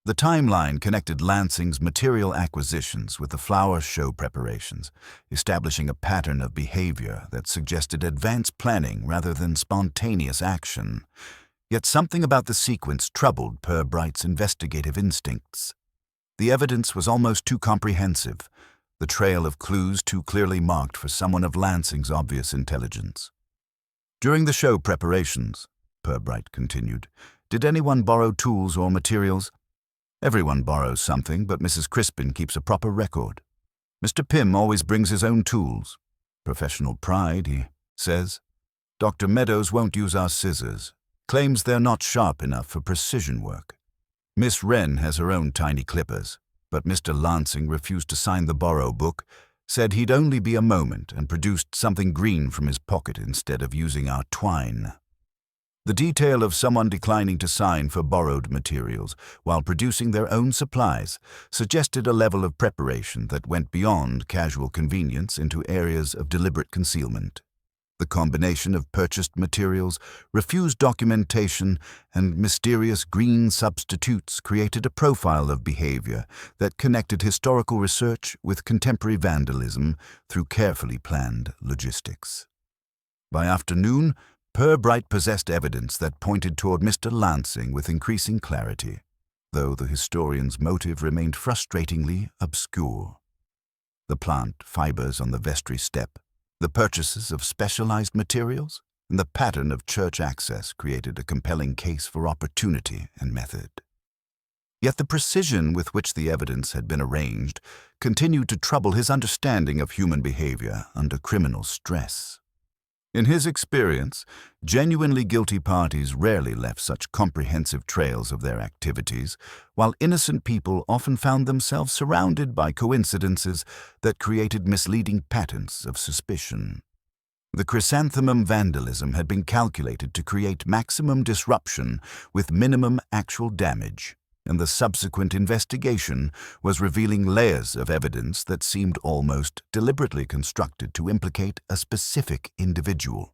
The timeline connected Lansing's material acquisitions with the flower show preparations, establishing a pattern of behavior that suggested advanced planning rather than spontaneous action. Yet something about the sequence troubled Purbright's investigative instincts. The evidence was almost too comprehensive, the trail of clues too clearly marked for someone of Lansing's obvious intelligence. During the show preparations, Purbright continued, did anyone borrow tools or materials? Everyone borrows something, but Mrs. Crispin keeps a proper record. Mr. Pym always brings his own tools. Professional pride, he says. Dr. Meadows won't use our scissors. Claims they're not sharp enough for precision work. Miss Wren has her own tiny clippers, but Mr. Lansing refused to sign the borrow book, said he'd only be a moment and produced something green from his pocket instead of using our twine. The detail of someone declining to sign for borrowed materials while producing their own supplies suggested a level of preparation that went beyond casual convenience into areas of deliberate concealment. The combination of purchased materials, refused documentation, and mysterious green substitutes created a profile of behavior that connected historical research with contemporary vandalism through carefully planned logistics. By afternoon, Purbright possessed evidence that pointed toward Mr. Lansing with increasing clarity, though the historian's motive remained frustratingly obscure. The plant fibers on the vestry step, the purchases of specialized materials, and the pattern of church access created a compelling case for opportunity and method. Yet the precision with which the evidence had been arranged continued to trouble his understanding of human behavior under criminal stress. In his experience, genuinely guilty parties rarely left such comprehensive trails of their activities, while innocent people often found themselves surrounded by coincidences that created misleading patterns of suspicion. The chrysanthemum vandalism had been calculated to create maximum disruption with minimum actual damage, and the subsequent investigation was revealing layers of evidence that seemed almost deliberately constructed to implicate a specific individual.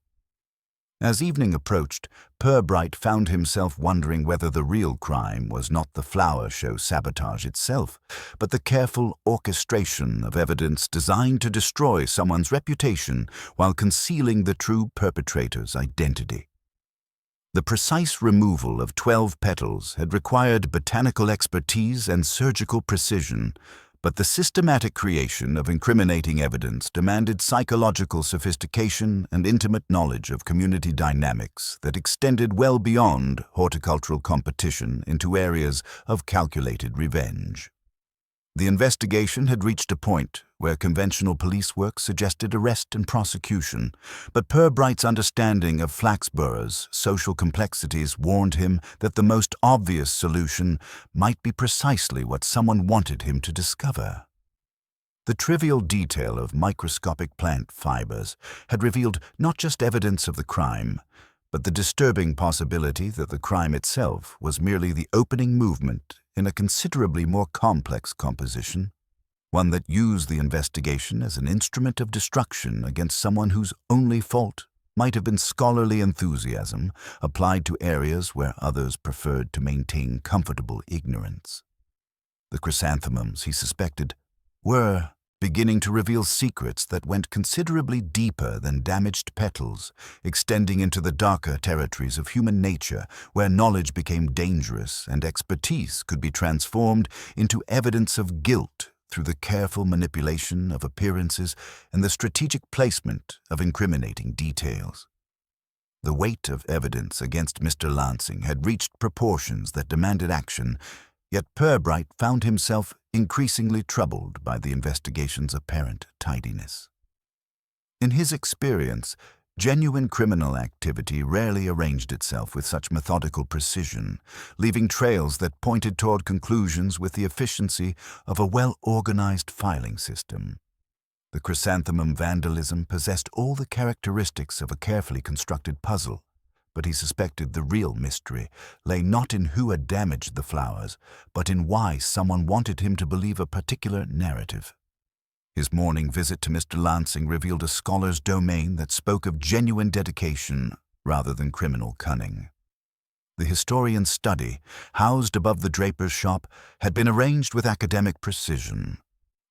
As evening approached, Purbright found himself wondering whether the real crime was not the flower show sabotage itself, but the careful orchestration of evidence designed to destroy someone's reputation while concealing the true perpetrator's identity. The precise removal of 12 petals had required botanical expertise and surgical precision, but the systematic creation of incriminating evidence demanded psychological sophistication and intimate knowledge of community dynamics that extended well beyond horticultural competition into areas of calculated revenge. The investigation had reached a point where conventional police work suggested arrest and prosecution, but Purbright's understanding of Flaxborough's social complexities warned him that the most obvious solution might be precisely what someone wanted him to discover. The trivial detail of microscopic plant fibers had revealed not just evidence of the crime, but the disturbing possibility that the crime itself was merely the opening movement in a considerably more complex composition, one that used the investigation as an instrument of destruction against someone whose only fault might have been scholarly enthusiasm applied to areas where others preferred to maintain comfortable ignorance. The chrysanthemums, he suspected, were beginning to reveal secrets that went considerably deeper than damaged petals, extending into the darker territories of human nature where knowledge became dangerous and expertise could be transformed into evidence of guilt through the careful manipulation of appearances and the strategic placement of incriminating details. The weight of evidence against Mr. Lansing had reached proportions that demanded action, yet Purbright found himself increasingly troubled by the investigation's apparent tidiness. In his experience, genuine criminal activity rarely arranged itself with such methodical precision, leaving trails that pointed toward conclusions with the efficiency of a well-organized filing system. The chrysanthemum vandalism possessed all the characteristics of a carefully constructed puzzle, but he suspected the real mystery lay not in who had damaged the flowers, but in why someone wanted him to believe a particular narrative. His morning visit to Mr. Lansing revealed a scholar's domain that spoke of genuine dedication rather than criminal cunning. The historian's study, housed above the draper's shop, had been arranged with academic precision.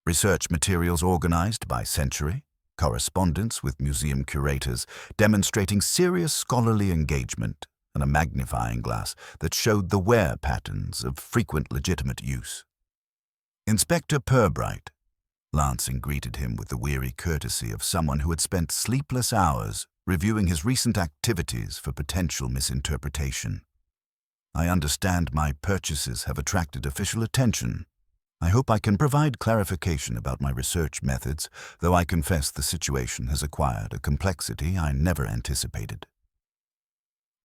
Research materials organized by century, correspondence with museum curators demonstrating serious scholarly engagement, and a magnifying glass that showed the wear patterns of frequent legitimate use. "Inspector Purbright," Lansing greeted him with the weary courtesy of someone who had spent sleepless hours reviewing his recent activities for potential misinterpretation. "I understand my purchases have attracted official attention. I hope I can provide clarification about my research methods, though I confess the situation has acquired a complexity I never anticipated."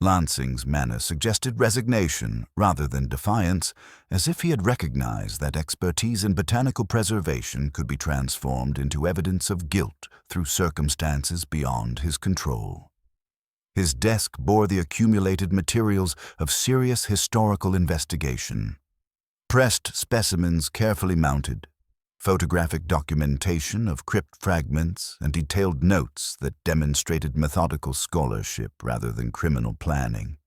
Lansing's manner suggested resignation rather than defiance, as if he had recognized that expertise in botanical preservation could be transformed into evidence of guilt through circumstances beyond his control. His desk bore the accumulated materials of serious historical investigation. Pressed specimens carefully mounted, photographic documentation of crypt fragments, and detailed notes that demonstrated methodical scholarship rather than criminal planning.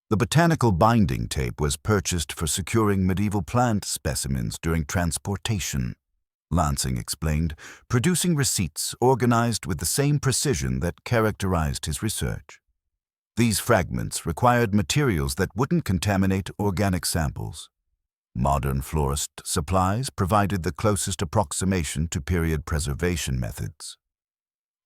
The botanical binding tape was purchased for securing medieval plant specimens during transportation, Lansing explained, producing receipts organized with the same precision that characterized his research. These fragments required materials that wouldn't contaminate organic samples. Modern florist supplies provided the closest approximation to period preservation methods.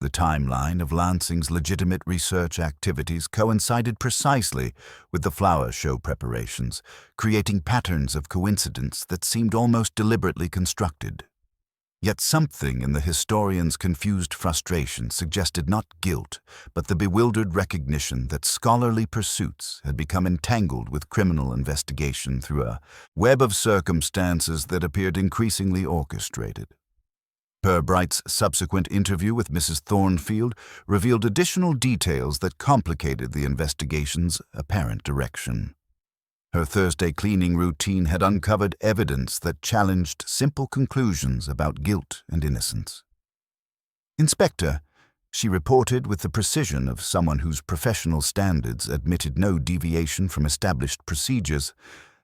The timeline of Lansing's legitimate research activities coincided precisely with the flower show preparations, creating patterns of coincidence that seemed almost deliberately constructed. Yet something in the historian's confused frustration suggested not guilt, but the bewildered recognition that scholarly pursuits had become entangled with criminal investigation through a web of circumstances that appeared increasingly orchestrated. Purbright's subsequent interview with Mrs. Thornfield revealed additional details that complicated the investigation's apparent direction. Her Thursday cleaning routine had uncovered evidence that challenged simple conclusions about guilt and innocence. "Inspector," she reported with the precision of someone whose professional standards admitted no deviation from established procedures,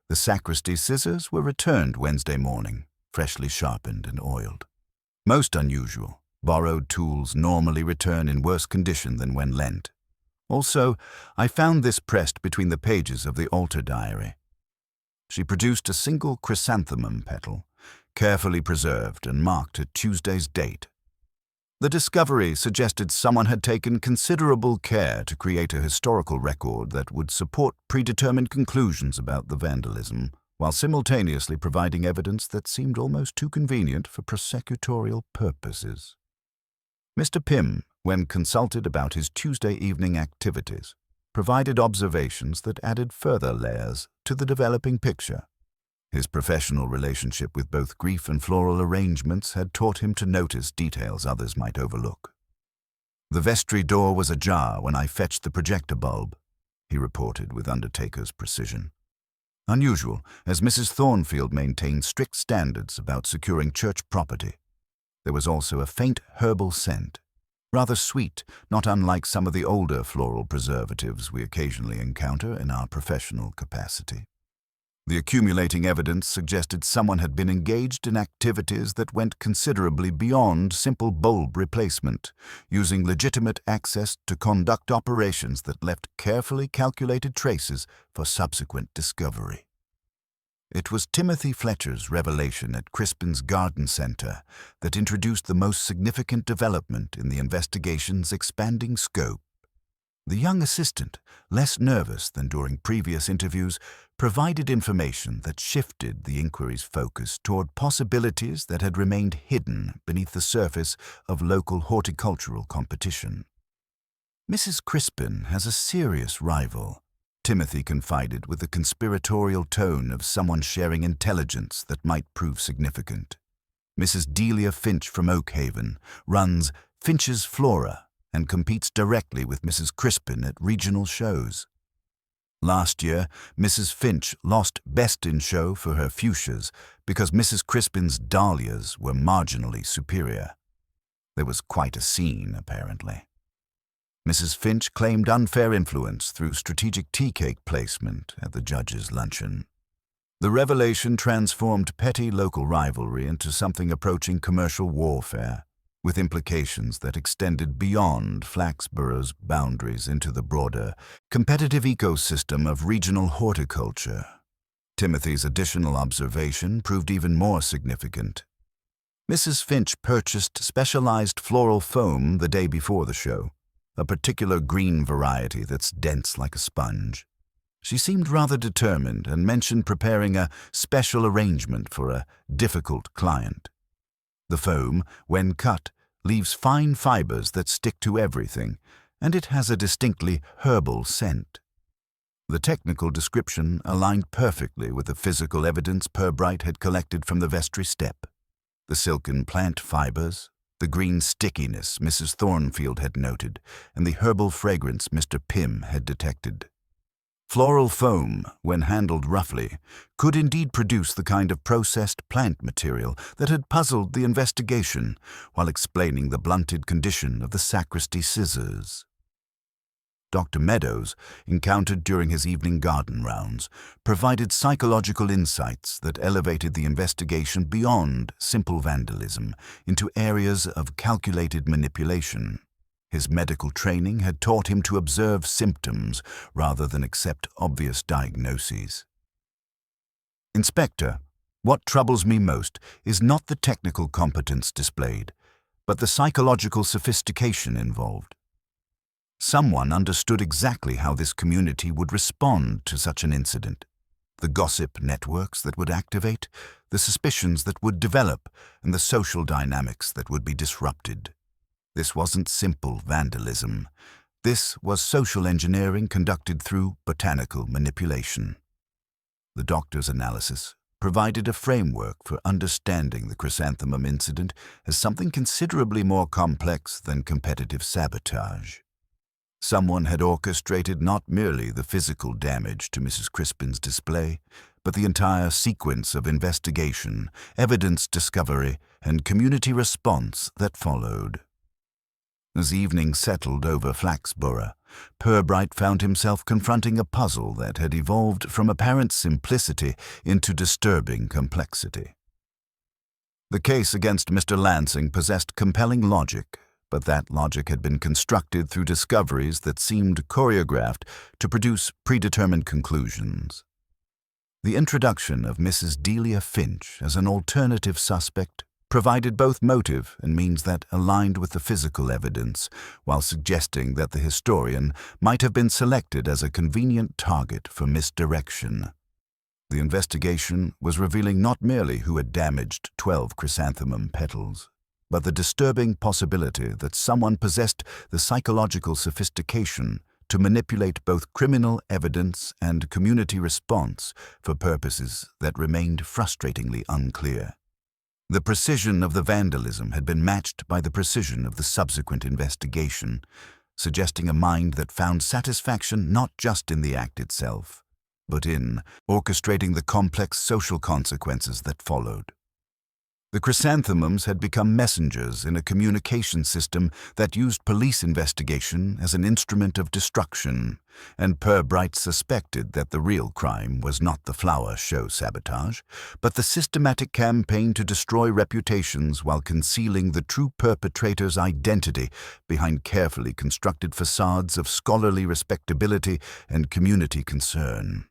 "the sacristy scissors were returned Wednesday morning, freshly sharpened and oiled. Most unusual, borrowed tools normally return in worse condition than when lent. Also, I found this pressed between the pages of the altar diary." She produced a single chrysanthemum petal, carefully preserved and marked at Tuesday's date. The discovery suggested someone had taken considerable care to create a historical record that would support predetermined conclusions about the vandalism, while simultaneously providing evidence that seemed almost too convenient for prosecutorial purposes. Mr. Pym, when consulted about his Tuesday evening activities, provided observations that added further layers to the developing picture. His professional relationship with both grief and floral arrangements had taught him to notice details others might overlook. "The vestry door was ajar when I fetched the projector bulb," he reported with undertaker's precision. Unusual, as Mrs. Thornfield maintained strict standards about securing church property. There was also a faint herbal scent, rather sweet, not unlike some of the older floral preservatives we occasionally encounter in our professional capacity. The accumulating evidence suggested someone had been engaged in activities that went considerably beyond simple bulb replacement, using legitimate access to conduct operations that left carefully calculated traces for subsequent discovery. It was Timothy Fletcher's revelation at Crispin's Garden Center that introduced the most significant development in the investigation's expanding scope. The young assistant, less nervous than during previous interviews, provided information that shifted the inquiry's focus toward possibilities that had remained hidden beneath the surface of local horticultural competition. "Mrs. Crispin has a serious rival," Timothy confided with the conspiratorial tone of someone sharing intelligence that might prove significant. "Mrs. Delia Finch from Oakhaven runs Finch's Flora and competes directly with Mrs. Crispin at regional shows. Last year, Mrs. Finch lost Best in Show for her fuchsias because Mrs. Crispin's dahlias were marginally superior. There was quite a scene, apparently. Mrs. Finch claimed unfair influence through strategic tea cake placement at the judges' luncheon. The revelation transformed petty local rivalry into something approaching commercial warfare, with implications that extended beyond Flaxborough's boundaries into the broader, competitive ecosystem of regional horticulture. Timothy's additional observation proved even more significant. Mrs. Finch purchased specialized floral foam the day before the show, a particular green variety that's dense like a sponge. She seemed rather determined and mentioned preparing a special arrangement for a difficult client. The foam, when cut, leaves fine fibers that stick to everything, and it has a distinctly herbal scent. The technical description aligned perfectly with the physical evidence Purbright had collected from the vestry step. The silken plant fibers, the green stickiness Mrs. Thornfield had noted, and the herbal fragrance Mr. Pym had detected. Floral foam, when handled roughly, could indeed produce the kind of processed plant material that had puzzled the investigation while explaining the blunted condition of the sacristy scissors. Dr. Meadows, encountered during his evening garden rounds, provided psychological insights that elevated the investigation beyond simple vandalism into areas of calculated manipulation. His medical training had taught him to observe symptoms rather than accept obvious diagnoses. Inspector, what troubles me most is not the technical competence displayed, but the psychological sophistication involved. Someone understood exactly how this community would respond to such an incident. The gossip networks that would activate, the suspicions that would develop, and the social dynamics that would be disrupted. This wasn't simple vandalism. This was social engineering conducted through botanical manipulation. The doctor's analysis provided a framework for understanding the chrysanthemum incident as something considerably more complex than competitive sabotage. Someone had orchestrated not merely the physical damage to Mrs. Crispin's display, but the entire sequence of investigation, evidence discovery, and community response that followed. As evening settled over Flaxborough, Purbright found himself confronting a puzzle that had evolved from apparent simplicity into disturbing complexity. The case against Mr. Lansing possessed compelling logic, but that logic had been constructed through discoveries that seemed choreographed to produce predetermined conclusions. The introduction of Mrs. Delia Finch as an alternative suspect provided both motive and means that aligned with the physical evidence, while suggesting that the historian might have been selected as a convenient target for misdirection. The investigation was revealing not merely who had damaged 12 chrysanthemum petals, but the disturbing possibility that someone possessed the psychological sophistication to manipulate both criminal evidence and community response for purposes that remained frustratingly unclear. The precision of the vandalism had been matched by the precision of the subsequent investigation, suggesting a mind that found satisfaction not just in the act itself, but in orchestrating the complex social consequences that followed. The chrysanthemums had become messengers in a communication system that used police investigation as an instrument of destruction, and Purbright suspected that the real crime was not the flower show sabotage, but the systematic campaign to destroy reputations while concealing the true perpetrator's identity behind carefully constructed facades of scholarly respectability and community concern.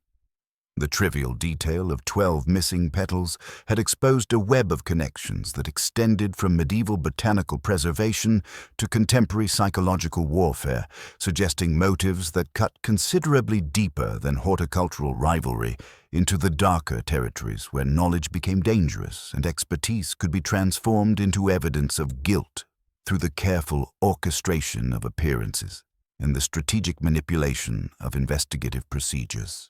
The trivial detail of 12 missing petals had exposed a web of connections that extended from medieval botanical preservation to contemporary psychological warfare, suggesting motives that cut considerably deeper than horticultural rivalry into the darker territories where knowledge became dangerous and expertise could be transformed into evidence of guilt through the careful orchestration of appearances and the strategic manipulation of investigative procedures.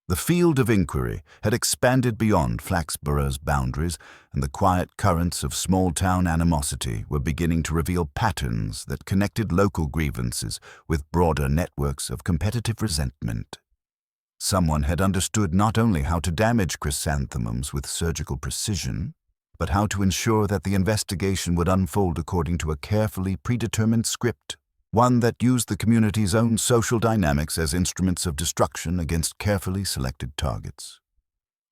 The field of inquiry had expanded beyond Flaxborough's boundaries, and the quiet currents of small-town animosity were beginning to reveal patterns that connected local grievances with broader networks of competitive resentment. Someone had understood not only how to damage chrysanthemums with surgical precision, but how to ensure that the investigation would unfold according to a carefully predetermined script, one that used the community's own social dynamics as instruments of destruction against carefully selected targets.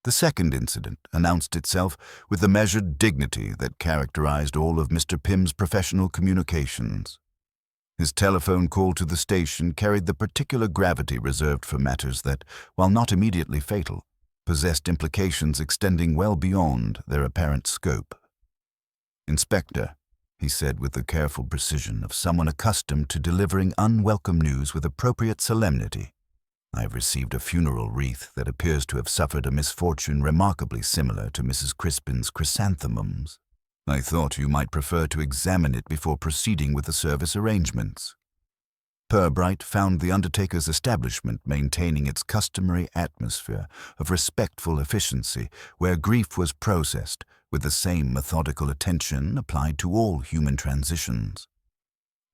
The second incident announced itself with the measured dignity that characterized all of Mr. Pym's professional communications. His telephone call to the station carried the particular gravity reserved for matters that, while not immediately fatal, possessed implications extending well beyond their apparent scope. "Inspector," he said with the careful precision of someone accustomed to delivering unwelcome news with appropriate solemnity, "I have received a funeral wreath that appears to have suffered a misfortune remarkably similar to Mrs. Crispin's chrysanthemums. I thought you might prefer to examine it before proceeding with the service arrangements." Purbright found the undertaker's establishment maintaining its customary atmosphere of respectful efficiency, where grief was processed with the same methodical attention applied to all human transitions.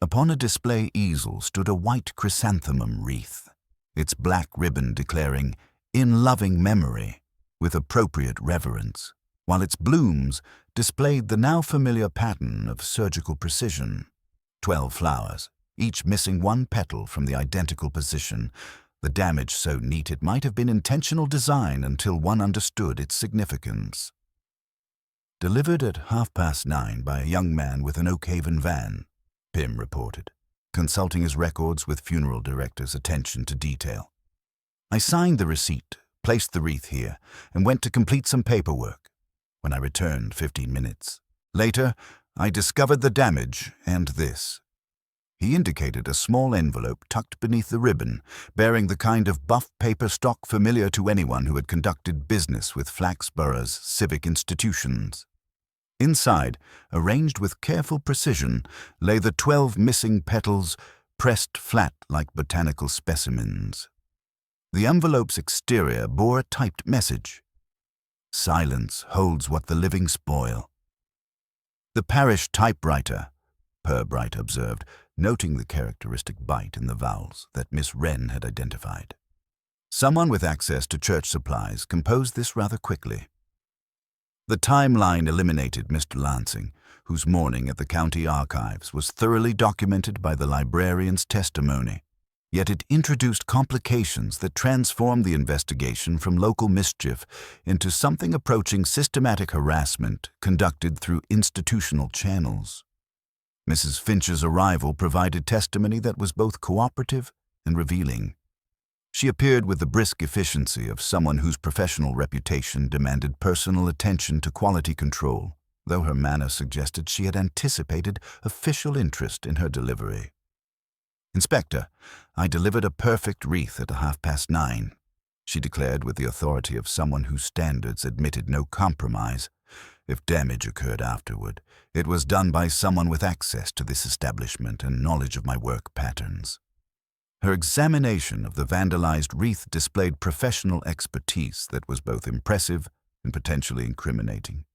Upon a display easel stood a white chrysanthemum wreath, its black ribbon declaring, "In loving memory," with appropriate reverence, while its blooms displayed the now familiar pattern of surgical precision. 12 flowers, each missing one petal from the identical position, the damage so neat it might have been intentional design until one understood its significance. "Delivered at 9:30 by a young man with an Oakhaven van," Pym reported, consulting his records with funeral director's attention to detail. "I signed the receipt, placed the wreath here, and went to complete some paperwork. When I returned 15 minutes later, I discovered the damage and this. He indicated a small envelope tucked beneath the ribbon, bearing the kind of buff paper stock familiar to anyone who had conducted business with Flaxborough's civic institutions. Inside, arranged with careful precision, lay the 12 missing petals, pressed flat like botanical specimens. The envelope's exterior bore a typed message. "Silence holds what the living spoil." "The parish typewriter," Purbright observed, noting the characteristic bite in the vowels that Miss Wren had identified. Someone with access to church supplies composed this rather quickly. The timeline eliminated Mr. Lansing, whose morning at the county archives was thoroughly documented by the librarian's testimony. Yet it introduced complications that transformed the investigation from local mischief into something approaching systematic harassment conducted through institutional channels. Mrs. Finch's arrival provided testimony that was both cooperative and revealing. She appeared with the brisk efficiency of someone whose professional reputation demanded personal attention to quality control, though her manner suggested she had anticipated official interest in her delivery. "Inspector, I delivered a perfect wreath at 9:30, she declared with the authority of someone whose standards admitted no compromise. If damage occurred afterward, it was done by someone with access to this establishment and knowledge of my work patterns. Her examination of the vandalized wreath displayed professional expertise that was both impressive and potentially incriminating.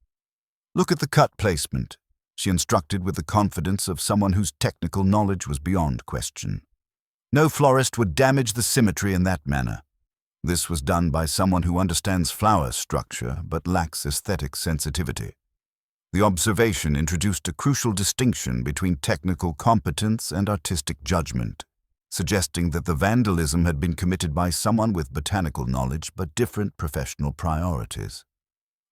"Look at the cut placement," she instructed with the confidence of someone whose technical knowledge was beyond question. "No florist would damage the symmetry in that manner. This was done by someone who understands flower structure but lacks aesthetic sensitivity." The observation introduced a crucial distinction between technical competence and artistic judgment, suggesting that the vandalism had been committed by someone with botanical knowledge but different professional priorities.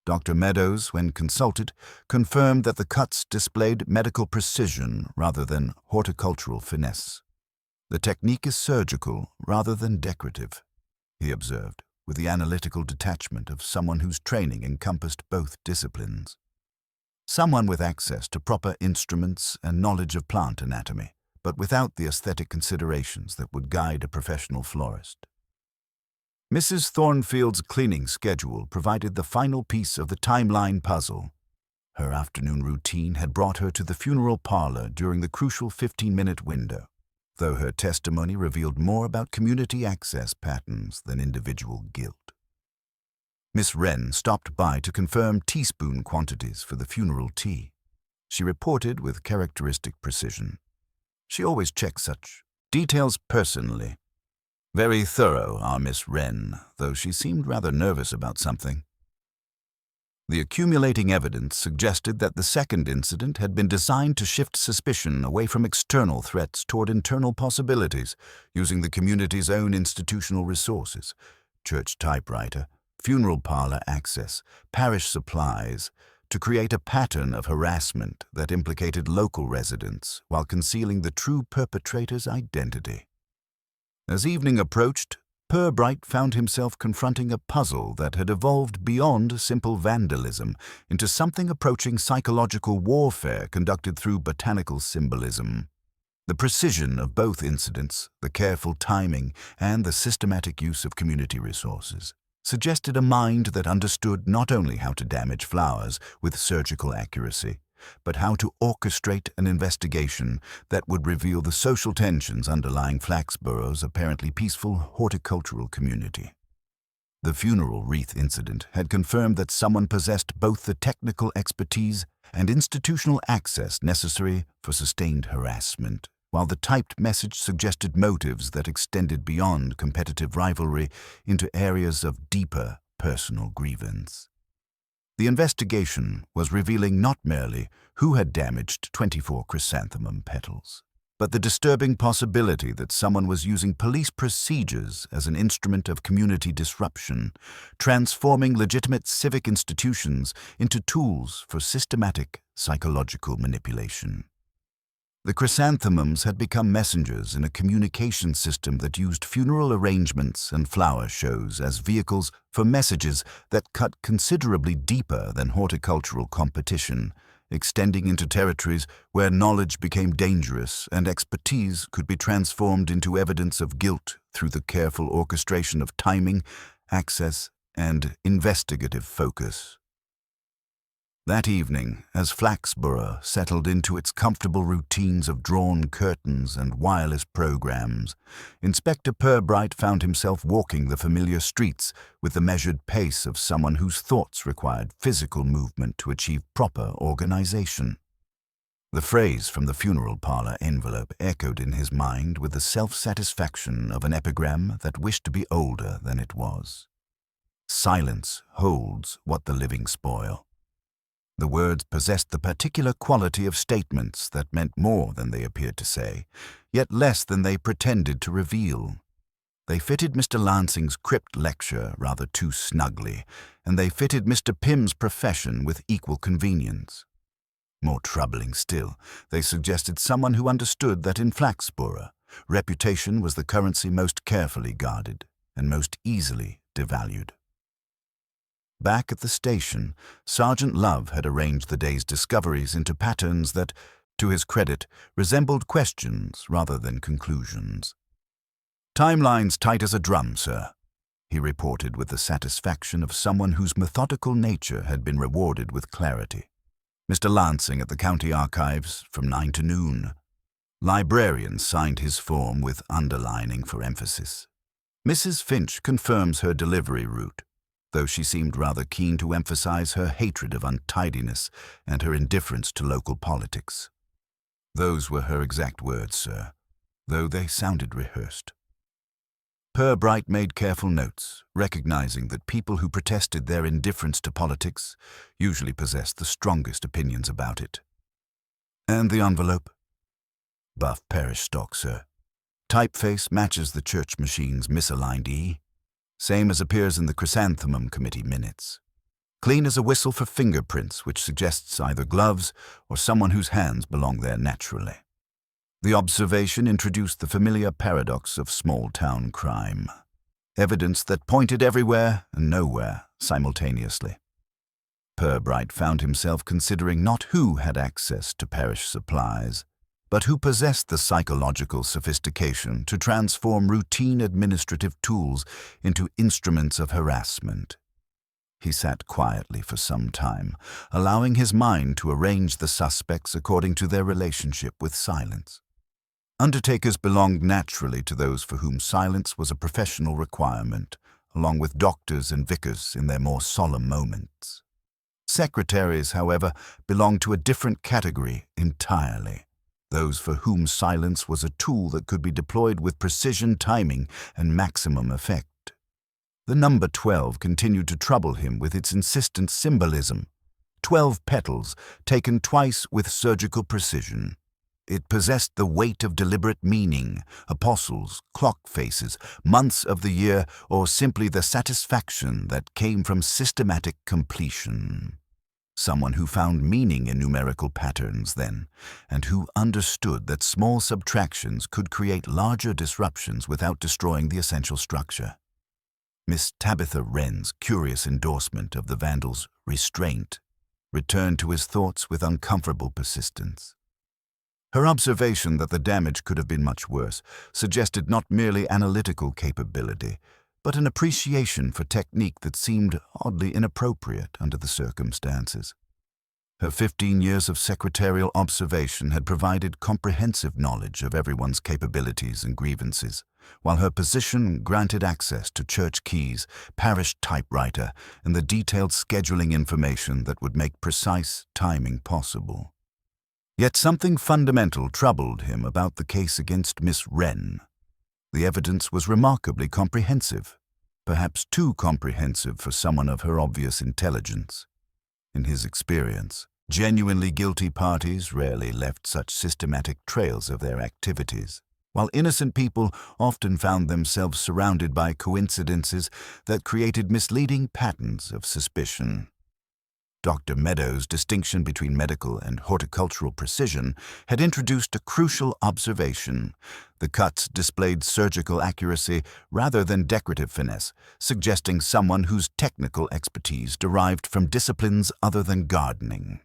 Dr. Meadows, when consulted, confirmed that the cuts displayed medical precision rather than horticultural finesse. "The technique is surgical rather than decorative," he observed, with the analytical detachment of someone whose training encompassed both disciplines. Someone with access to proper instruments and knowledge of plant anatomy, but without the aesthetic considerations that would guide a professional florist. Mrs. Thornfield's cleaning schedule provided the final piece of the timeline puzzle. Her afternoon routine had brought her to the funeral parlor during the crucial 15-minute window, though her testimony revealed more about community access patterns than individual guilt. Miss Wren stopped by to confirm teaspoon quantities for the funeral tea. She reported with characteristic precision. She always checked such details personally. Very thorough, our Miss Wren, though she seemed rather nervous about something. The accumulating evidence suggested that the second incident had been designed to shift suspicion away from external threats toward internal possibilities, using the community's own institutional resources: church typewriter, funeral parlor access, parish supplies, to create a pattern of harassment that implicated local residents while concealing the true perpetrator's identity. As evening approached, Purbright found himself confronting a puzzle that had evolved beyond simple vandalism into something approaching psychological warfare conducted through botanical symbolism. The precision of both incidents, the careful timing, and the systematic use of community resources suggested a mind that understood not only how to damage flowers with surgical accuracy, but how to orchestrate an investigation that would reveal the social tensions underlying Flaxborough's apparently peaceful horticultural community. The funeral wreath incident had confirmed that someone possessed both the technical expertise and institutional access necessary for sustained harassment, while the typed message suggested motives that extended beyond competitive rivalry into areas of deeper personal grievance. The investigation was revealing not merely who had damaged 24 chrysanthemum petals, but the disturbing possibility that someone was using police procedures as an instrument of community disruption, transforming legitimate civic institutions into tools for systematic psychological manipulation. The chrysanthemums had become messengers in a communication system that used funeral arrangements and flower shows as vehicles for messages that cut considerably deeper than horticultural competition, extending into territories where knowledge became dangerous and expertise could be transformed into evidence of guilt through the careful orchestration of timing, access, and investigative focus. That evening, as Flaxborough settled into its comfortable routines of drawn curtains and wireless programs, Inspector Purbright found himself walking the familiar streets with the measured pace of someone whose thoughts required physical movement to achieve proper organization. The phrase from the funeral parlor envelope echoed in his mind with the self-satisfaction of an epigram that wished to be older than it was. Silence holds what the living spoil. The words possessed the particular quality of statements that meant more than they appeared to say, yet less than they pretended to reveal. They fitted Mr. Lansing's Crypt lecture rather too snugly, and they fitted Mr. Pym's profession with equal convenience. More troubling still, they suggested someone who understood that in Flaxborough, reputation was the currency most carefully guarded and most easily devalued. Back at the station, Sergeant Love had arranged the day's discoveries into patterns that, to his credit, resembled questions rather than conclusions. "Timeline's tight as a drum, sir," he reported with the satisfaction of someone whose methodical nature had been rewarded with clarity. "Mr. Lansing at the County Archives from 9 to noon. Librarian signed his form with underlining for emphasis. Mrs. Finch confirms her delivery route, though she seemed rather keen to emphasize her hatred of untidiness and her indifference to local politics. Those were her exact words, sir, though they sounded rehearsed." Purbright made careful notes, recognizing that people who protested their indifference to politics usually possessed the strongest opinions about it. "And the envelope?" "Buff parish stock, sir. Typeface matches the church machine's misaligned E. Same as appears in the Chrysanthemum Committee minutes. Clean as a whistle for fingerprints, which suggests either gloves or someone whose hands belong there naturally." The observation introduced the familiar paradox of small-town crime. Evidence that pointed everywhere and nowhere simultaneously. Purbright found himself considering not who had access to parish supplies, but who possessed the psychological sophistication to transform routine administrative tools into instruments of harassment. He sat quietly for some time, allowing his mind to arrange the suspects according to their relationship with silence. Undertakers belonged naturally to those for whom silence was a professional requirement, along with doctors and vicars in their more solemn moments. Secretaries, however, belonged to a different category entirely. Those for whom silence was a tool that could be deployed with precision timing and maximum effect. The number 12 continued to trouble him with its insistent symbolism. 12 petals, taken twice with surgical precision. It possessed the weight of deliberate meaning, apostles, clock faces, months of the year, or simply the satisfaction that came from systematic completion. Someone who found meaning in numerical patterns, then, and who understood that small subtractions could create larger disruptions without destroying the essential structure. Miss Tabitha Wren's curious endorsement of the vandal's restraint returned to his thoughts with uncomfortable persistence. Her observation that the damage could have been much worse suggested not merely analytical capability, but an appreciation for technique that seemed oddly inappropriate under the circumstances. Her 15 years of secretarial observation had provided comprehensive knowledge of everyone's capabilities and grievances, while her position granted access to church keys, parish typewriter, and the detailed scheduling information that would make precise timing possible. Yet something fundamental troubled him about the case against Miss Wren. The evidence was remarkably comprehensive, perhaps too comprehensive for someone of her obvious intelligence. In his experience, genuinely guilty parties rarely left such systematic trails of their activities, while innocent people often found themselves surrounded by coincidences that created misleading patterns of suspicion. Dr. Meadows' distinction between medical and horticultural precision had introduced a crucial observation. The cuts displayed surgical accuracy rather than decorative finesse, suggesting someone whose technical expertise derived from disciplines other than gardening.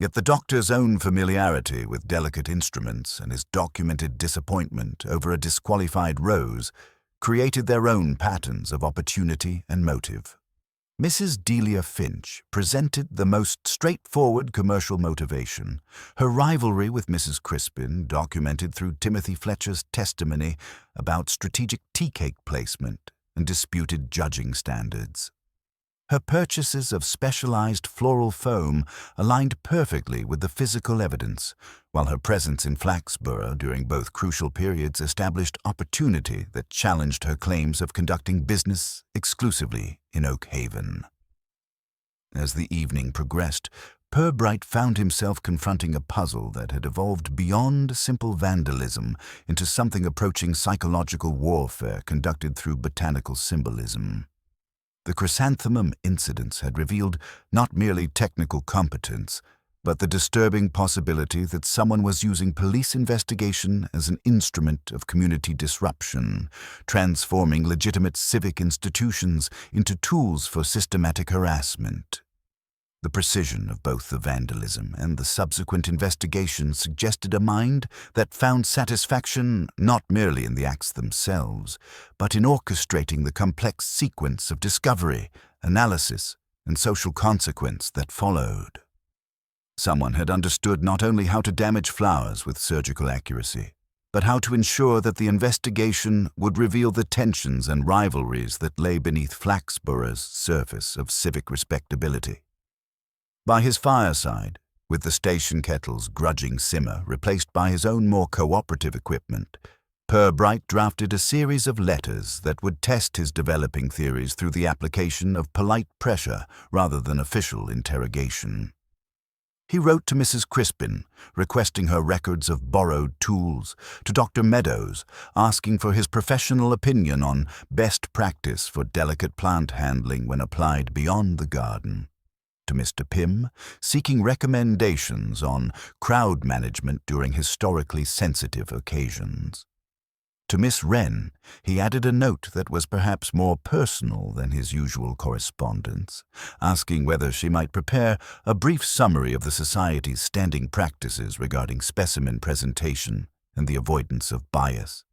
Yet the doctor's own familiarity with delicate instruments and his documented disappointment over a disqualified rose created their own patterns of opportunity and motive. Mrs. Delia Finch presented the most straightforward commercial motivation, her rivalry with Mrs. Crispin documented through Timothy Fletcher's testimony about strategic tea-cake placement and disputed judging standards. Her purchases of specialized floral foam aligned perfectly with the physical evidence, while her presence in Flaxborough during both crucial periods established opportunity that challenged her claims of conducting business exclusively in Oak Haven. As the evening progressed, Purbright found himself confronting a puzzle that had evolved beyond simple vandalism into something approaching psychological warfare conducted through botanical symbolism. The chrysanthemum incidents had revealed not merely technical competence, but the disturbing possibility that someone was using police investigation as an instrument of community disruption, transforming legitimate civic institutions into tools for systematic harassment. The precision of both the vandalism and the subsequent investigation suggested a mind that found satisfaction not merely in the acts themselves, but in orchestrating the complex sequence of discovery, analysis, and social consequence that followed. Someone had understood not only how to damage flowers with surgical accuracy, but how to ensure that the investigation would reveal the tensions and rivalries that lay beneath Flaxborough's surface of civic respectability. By his fireside, with the station kettle's grudging simmer replaced by his own more cooperative equipment, Purbright drafted a series of letters that would test his developing theories through the application of polite pressure rather than official interrogation. He wrote to Mrs. Crispin, requesting her records of borrowed tools, to Dr. Meadows, asking for his professional opinion on best practice for delicate plant handling when applied beyond the garden, to Mr. Pym, seeking recommendations on crowd management during historically sensitive occasions. To Miss Wren, he added a note that was perhaps more personal than his usual correspondence, asking whether she might prepare a brief summary of the Society's standing practices regarding specimen presentation and the avoidance of bias,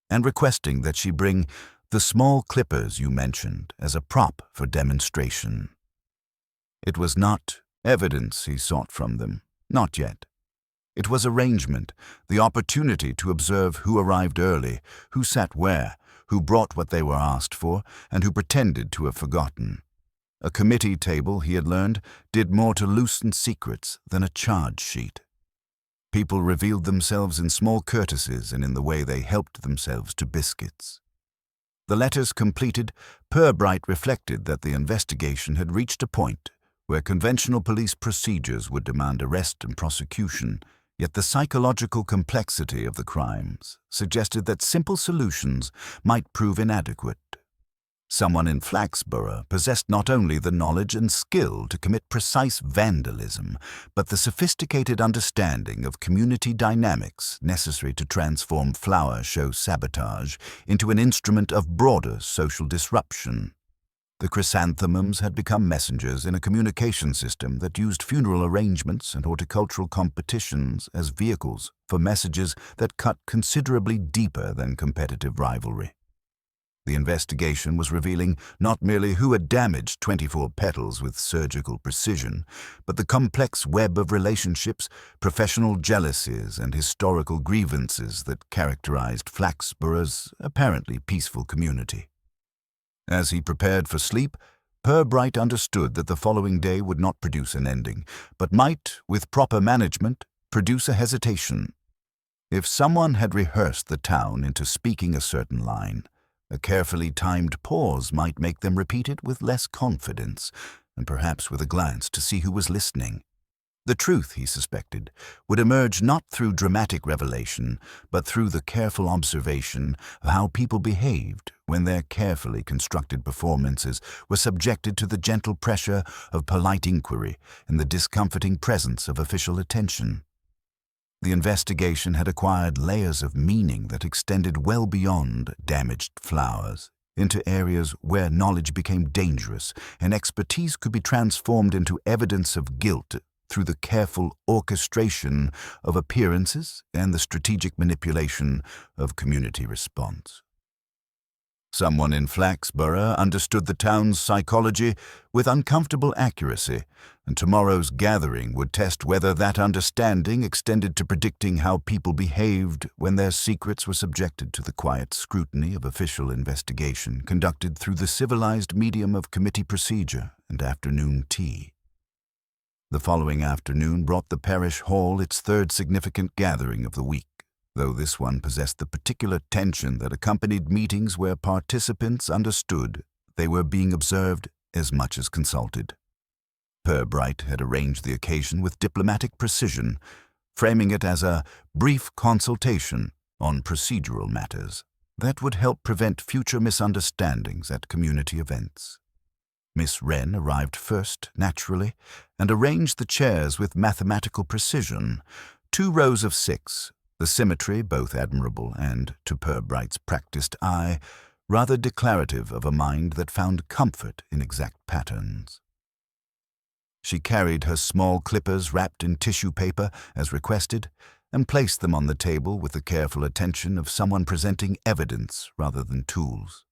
and requesting that she bring the small clippers you mentioned as a prop for demonstration. It was not evidence he sought from them, not yet. It was arrangement, the opportunity to observe who arrived early, who sat where, who brought what they were asked for, and who pretended to have forgotten. A committee table, he had learned, did more to loosen secrets than a charge sheet. People revealed themselves in small courtesies and in the way they helped themselves to biscuits. The letters completed, Purbright reflected that the investigation had reached a point where conventional police procedures would demand arrest and prosecution, yet the psychological complexity of the crimes suggested that simple solutions might prove inadequate. Someone in Flaxborough possessed not only the knowledge and skill to commit precise vandalism, but the sophisticated understanding of community dynamics necessary to transform flower show sabotage into an instrument of broader social disruption. The chrysanthemums had become messengers in a communication system that used funeral arrangements and horticultural competitions as vehicles for messages that cut considerably deeper than competitive rivalry. The investigation was revealing not merely who had damaged 24 petals with surgical precision, but the complex web of relationships, professional jealousies, and historical grievances that characterized Flaxborough's apparently peaceful community. As he prepared for sleep, Purbright understood that the following day would not produce an ending, but might, with proper management, produce a hesitation. If someone had rehearsed the town into speaking a certain line, a carefully timed pause might make them repeat it with less confidence, and perhaps with a glance to see who was listening. The truth, he suspected, would emerge not through dramatic revelation, but through the careful observation of how people behaved when their carefully constructed performances were subjected to the gentle pressure of polite inquiry and the discomforting presence of official attention. The investigation had acquired layers of meaning that extended well beyond damaged flowers, into areas where knowledge became dangerous and expertise could be transformed into evidence of guilt through the careful orchestration of appearances and the strategic manipulation of community response. Someone in Flaxborough understood the town's psychology with uncomfortable accuracy, and tomorrow's gathering would test whether that understanding extended to predicting how people behaved when their secrets were subjected to the quiet scrutiny of official investigation conducted through the civilized medium of committee procedure and afternoon tea. The following afternoon brought the parish hall its third significant gathering of the week, though this one possessed the particular tension that accompanied meetings where participants understood they were being observed as much as consulted. Purbright had arranged the occasion with diplomatic precision, framing it as a brief consultation on procedural matters that would help prevent future misunderstandings at community events. Miss Wren arrived first, naturally, and arranged the chairs with mathematical precision, 2 rows of 6, the symmetry both admirable and, to Purbright's practiced eye, rather declarative of a mind that found comfort in exact patterns. She carried her small clippers wrapped in tissue paper, as requested, and placed them on the table with the careful attention of someone presenting evidence rather than tools.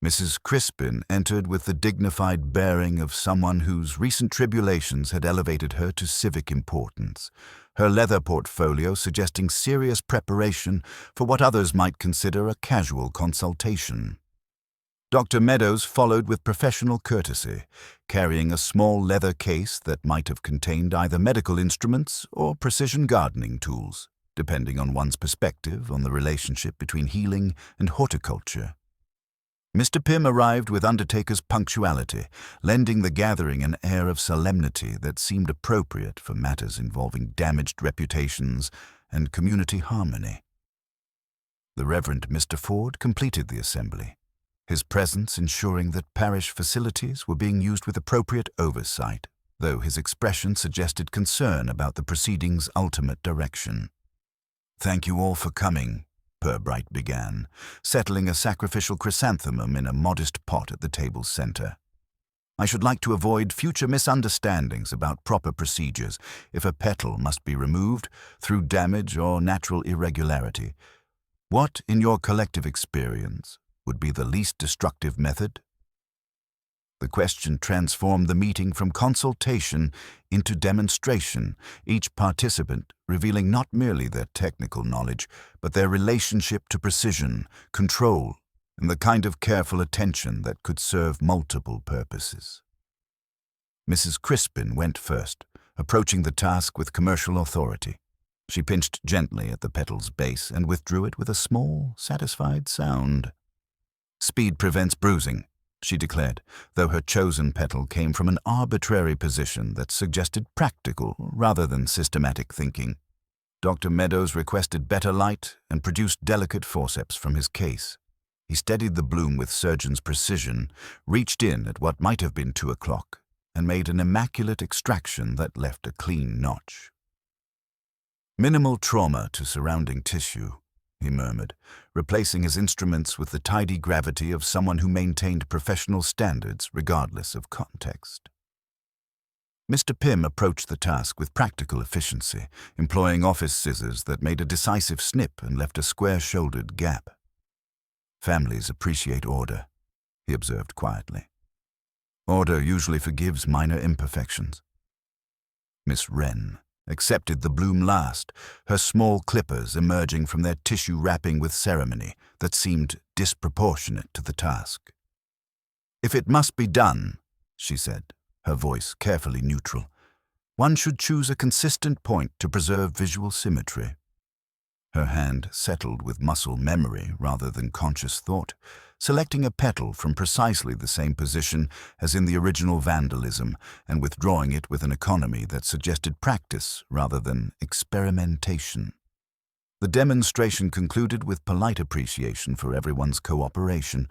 Mrs. Crispin entered with the dignified bearing of someone whose recent tribulations had elevated her to civic importance, her leather portfolio suggesting serious preparation for what others might consider a casual consultation. Dr. Meadows followed with professional courtesy, carrying a small leather case that might have contained either medical instruments or precision gardening tools, depending on one's perspective on the relationship between healing and horticulture. Mr. Pym arrived with undertaker's punctuality, lending the gathering an air of solemnity that seemed appropriate for matters involving damaged reputations and community harmony. The Reverend Mr. Ford completed the assembly, his presence ensuring that parish facilities were being used with appropriate oversight, though his expression suggested concern about the proceedings' ultimate direction. "Thank you all for coming," Purbright began, settling a sacrificial chrysanthemum in a modest pot at the table's center. "I should like to avoid future misunderstandings about proper procedures if a petal must be removed through damage or natural irregularity. What, in your collective experience, would be the least destructive method?" The question transformed the meeting from consultation into demonstration, each participant revealing not merely their technical knowledge, but their relationship to precision, control, and the kind of careful attention that could serve multiple purposes. Mrs. Crispin went first, approaching the task with commercial authority. She pinched gently at the petal's base and withdrew it with a small, satisfied sound. "Speed prevents bruising," she declared, though her chosen petal came from an arbitrary position that suggested practical rather than systematic thinking. Dr. Meadows requested better light and produced delicate forceps from his case. He steadied the bloom with surgeon's precision, reached in at what might have been 2 o'clock, and made an immaculate extraction that left a clean notch. "Minimal trauma to surrounding tissue," he murmured, replacing his instruments with the tidy gravity of someone who maintained professional standards regardless of context. Mr. Pym approached the task with practical efficiency, employing office scissors that made a decisive snip and left a square-shouldered gap. "Families appreciate order," he observed quietly. "Order usually forgives minor imperfections." Miss Wren accepted the bloom last, her small clippers emerging from their tissue wrapping with ceremony that seemed disproportionate to the task. "If it must be done," she said, her voice carefully neutral, "one should choose a consistent point to preserve visual symmetry." Her hand settled with muscle memory rather than conscious thought, selecting a petal from precisely the same position as in the original vandalism and withdrawing it with an economy that suggested practice rather than experimentation. The demonstration concluded with polite appreciation for everyone's cooperation,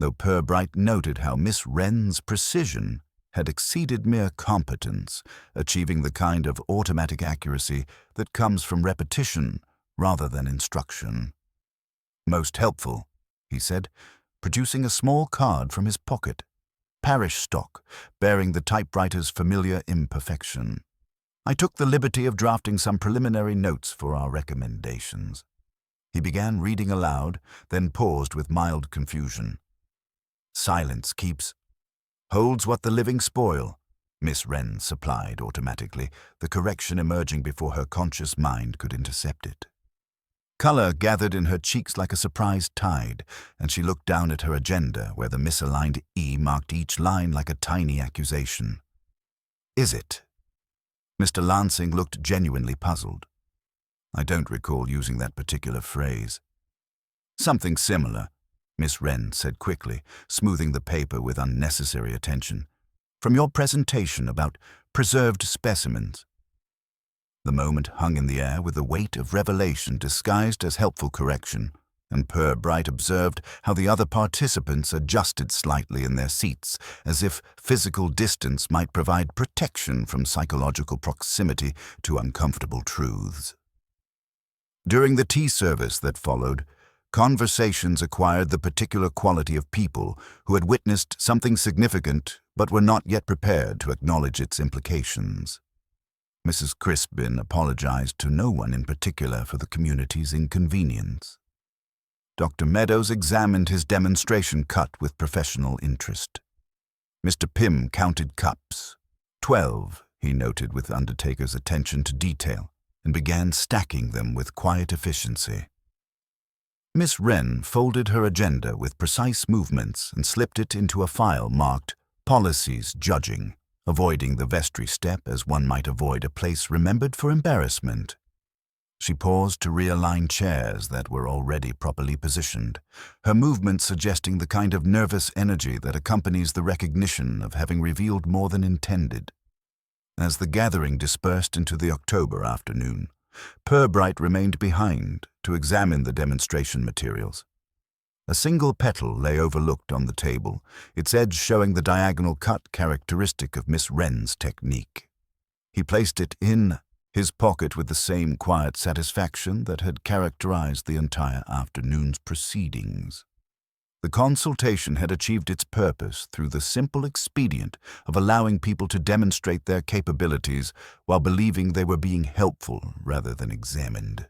though Purbright noted how Miss Wren's precision had exceeded mere competence, achieving the kind of automatic accuracy that comes from repetition rather than instruction. "Most helpful," he said, producing a small card from his pocket, parish stock, bearing the typewriter's familiar imperfection. "I took the liberty of drafting some preliminary notes for our recommendations." He began reading aloud, then paused with mild confusion. "Silence keeps, holds what the living spoil," Miss Wren supplied automatically, the correction emerging before her conscious mind could intercept it. Color gathered in her cheeks like a surprised tide, and she looked down at her agenda where the misaligned E marked each line like a tiny accusation. "Is it?" Mr. Lansing looked genuinely puzzled. "I don't recall using that particular phrase." "Something similar," Miss Wren said quickly, smoothing the paper with unnecessary attention. "From your presentation about preserved specimens." The moment hung in the air with the weight of revelation disguised as helpful correction, and Purbright observed how the other participants adjusted slightly in their seats, as if physical distance might provide protection from psychological proximity to uncomfortable truths. During the tea service that followed, conversations acquired the particular quality of people who had witnessed something significant but were not yet prepared to acknowledge its implications. Mrs. Crispin apologized to no one in particular for the community's inconvenience. Dr. Meadows examined his demonstration cut with professional interest. Mr. Pym counted cups. 12, he noted with undertaker's attention to detail, and began stacking them with quiet efficiency. Miss Wren folded her agenda with precise movements and slipped it into a file marked Policies Judging, avoiding the vestry step as one might avoid a place remembered for embarrassment. She paused to realign chairs that were already properly positioned, her movement suggesting the kind of nervous energy that accompanies the recognition of having revealed more than intended. As the gathering dispersed into the October afternoon, Purbright remained behind to examine the demonstration materials. A single petal lay overlooked on the table, its edge showing the diagonal cut characteristic of Miss Wren's technique. He placed it in his pocket with the same quiet satisfaction that had characterized the entire afternoon's proceedings. The consultation had achieved its purpose through the simple expedient of allowing people to demonstrate their capabilities while believing they were being helpful rather than examined.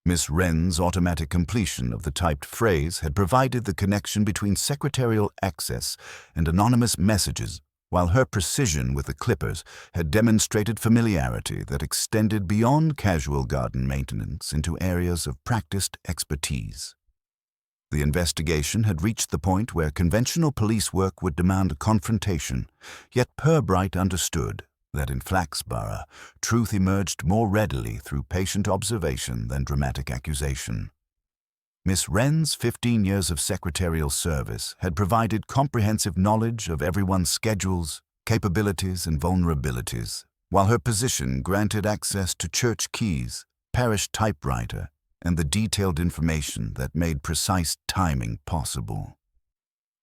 Miss Wren's automatic completion of the typed phrase had provided the connection between secretarial access and anonymous messages, while her precision with the clippers had demonstrated familiarity that extended beyond casual garden maintenance into areas of practiced expertise. The investigation had reached the point where conventional police work would demand a confrontation, yet Purbright understood that in Flaxborough, truth emerged more readily through patient observation than dramatic accusation. Miss Wren's 15 years of secretarial service had provided comprehensive knowledge of everyone's schedules, capabilities, and vulnerabilities, while her position granted access to church keys, parish typewriter, and the detailed information that made precise timing possible.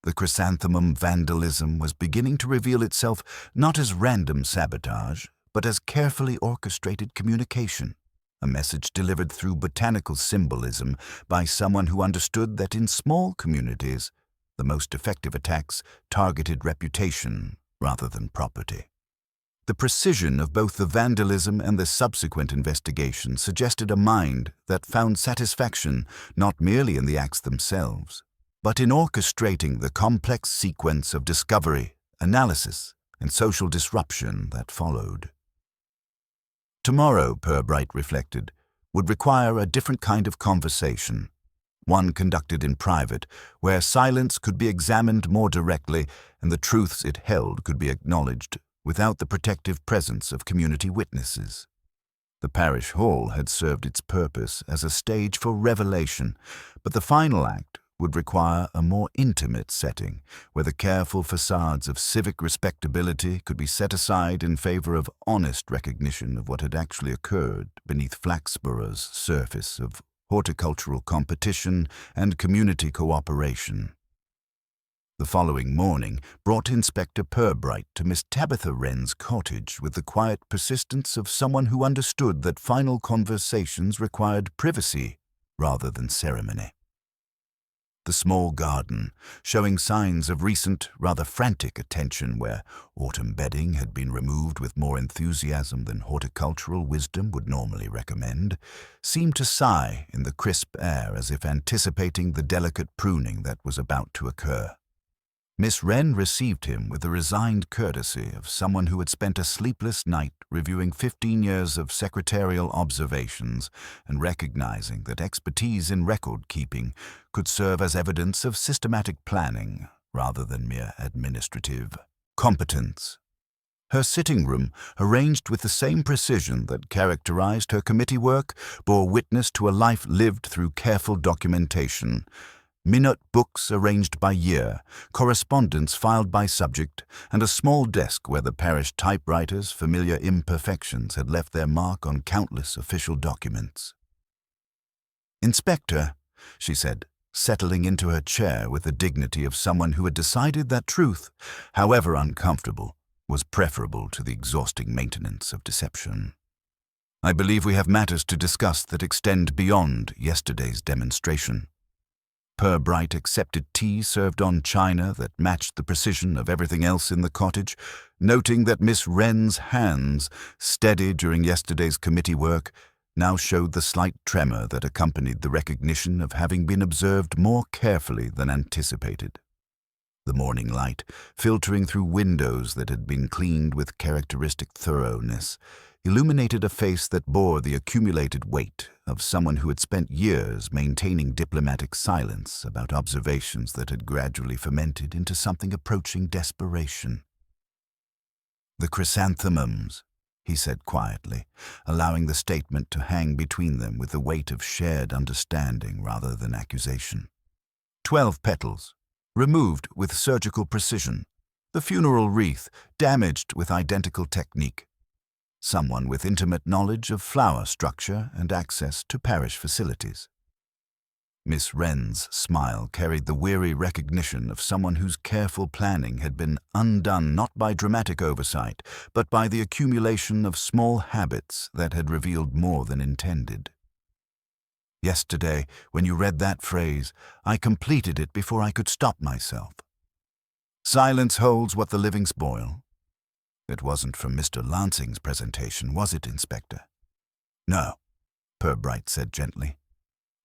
The chrysanthemum vandalism was beginning to reveal itself not as random sabotage, but as carefully orchestrated communication, a message delivered through botanical symbolism by someone who understood that in small communities, the most effective attacks targeted reputation rather than property. The precision of both the vandalism and the subsequent investigation suggested a mind that found satisfaction not merely in the acts themselves, but in orchestrating the complex sequence of discovery, analysis, and social disruption that followed. Tomorrow, Purbright reflected, would require a different kind of conversation, one conducted in private, where silence could be examined more directly and the truths it held could be acknowledged without the protective presence of community witnesses. The parish hall had served its purpose as a stage for revelation, but the final act would require a more intimate setting, where the careful facades of civic respectability could be set aside in favor of honest recognition of what had actually occurred beneath Flaxborough's surface of horticultural competition and community cooperation. The following morning brought Inspector Purbright to Miss Tabitha Wren's cottage with the quiet persistence of someone who understood that final conversations required privacy rather than ceremony. The small garden, showing signs of recent, rather frantic attention where autumn bedding had been removed with more enthusiasm than horticultural wisdom would normally recommend, seemed to sigh in the crisp air as if anticipating the delicate pruning that was about to occur. Miss Wren received him with the resigned courtesy of someone who had spent a sleepless night reviewing 15 years of secretarial observations and recognizing that expertise in record-keeping could serve as evidence of systematic planning rather than mere administrative competence. Her sitting room, arranged with the same precision that characterized her committee work, bore witness to a life lived through careful documentation. Minute books arranged by year, correspondence filed by subject, and a small desk where the parish typewriter's familiar imperfections had left their mark on countless official documents. "Inspector," she said, settling into her chair with the dignity of someone who had decided that truth, however uncomfortable, was preferable to the exhausting maintenance of deception. "I believe we have matters to discuss that extend beyond yesterday's demonstration." Purbright accepted tea served on china that matched the precision of everything else in the cottage, noting that Miss Wren's hands, steady during yesterday's committee work, now showed the slight tremor that accompanied the recognition of having been observed more carefully than anticipated. The morning light, filtering through windows that had been cleaned with characteristic thoroughness, illuminated a face that bore the accumulated weight of someone who had spent years maintaining diplomatic silence about observations that had gradually fermented into something approaching desperation. "The chrysanthemums," he said quietly, allowing the statement to hang between them with the weight of shared understanding rather than accusation. 12 petals, removed with surgical precision. The funeral wreath, damaged with identical technique. Someone with intimate knowledge of flower structure and access to parish facilities. Miss Wren's smile carried the weary recognition of someone whose careful planning had been undone not by dramatic oversight, but by the accumulation of small habits that had revealed more than intended. "Yesterday, when you read that phrase, I completed it before I could stop myself. Silence holds what the living spoil. It wasn't from Mr. Lansing's presentation, was it, Inspector?" "No," Purbright said gently.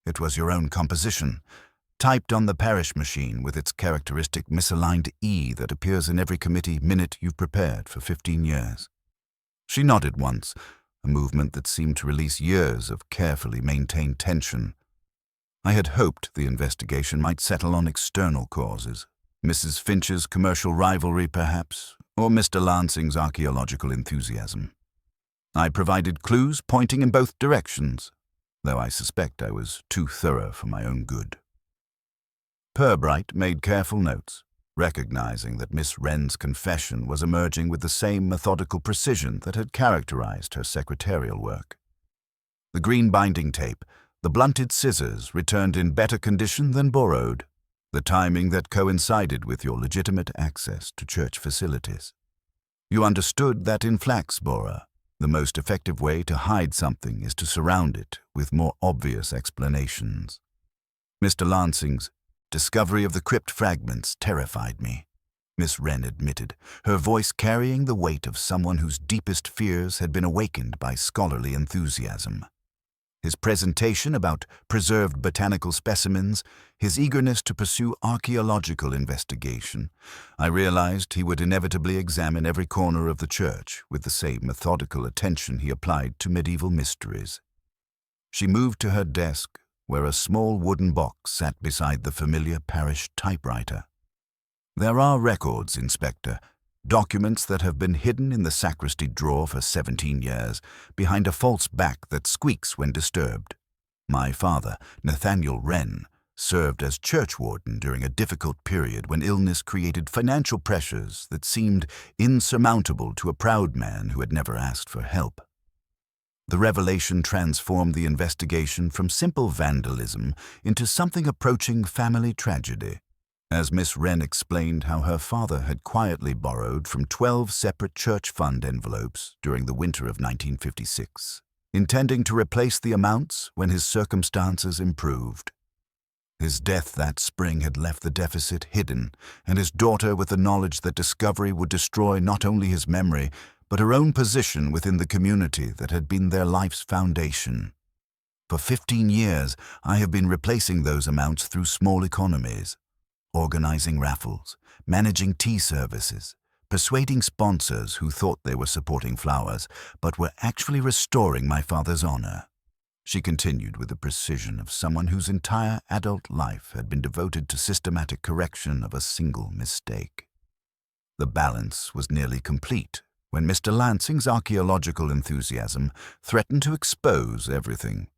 "It was your own composition, typed on the parish machine with its characteristic misaligned E that appears in every committee minute you've prepared for 15 years. She nodded once, a movement that seemed to release years of carefully maintained tension. "I had hoped the investigation might settle on external causes. Mrs. Finch's commercial rivalry, perhaps, or Mr. Lansing's archaeological enthusiasm. I provided clues pointing in both directions, though I suspect I was too thorough for my own good." Purbright made careful notes, recognizing that Miss Wren's confession was emerging with the same methodical precision that had characterized her secretarial work. The green binding tape, the blunted scissors returned in better condition than borrowed, the timing that coincided with your legitimate access to church facilities. You understood that in Flaxborough, the most effective way to hide something is to surround it with more obvious explanations. Mr. Lansing's discovery of the crypt fragments terrified me, Miss Wren admitted, her voice carrying the weight of someone whose deepest fears had been awakened by scholarly enthusiasm. His presentation about preserved botanical specimens, his eagerness to pursue archaeological investigation, I realized he would inevitably examine every corner of the church with the same methodical attention he applied to medieval mysteries. She moved to her desk, where a small wooden box sat beside the familiar parish typewriter. "There are records, Inspector, documents that have been hidden in the sacristy drawer for 17 years, behind a false back that squeaks when disturbed. My father, Nathaniel Wren, served as church warden during a difficult period when illness created financial pressures that seemed insurmountable to a proud man who had never asked for help. The revelation transformed the investigation from simple vandalism into something approaching family tragedy, as Miss Wren explained how her father had quietly borrowed from 12 separate church fund envelopes during the winter of 1956, intending to replace the amounts when his circumstances improved. His death that spring had left the deficit hidden, and his daughter with the knowledge that discovery would destroy not only his memory, but her own position within the community that had been their life's foundation. For 15 years, I have been replacing those amounts through small economies, organizing raffles, managing tea services, persuading sponsors who thought they were supporting flowers, but were actually restoring my father's honor. She continued with the precision of someone whose entire adult life had been devoted to systematic correction of a single mistake. The balance was nearly complete when Mr. Lansing's archaeological enthusiasm threatened to expose everything.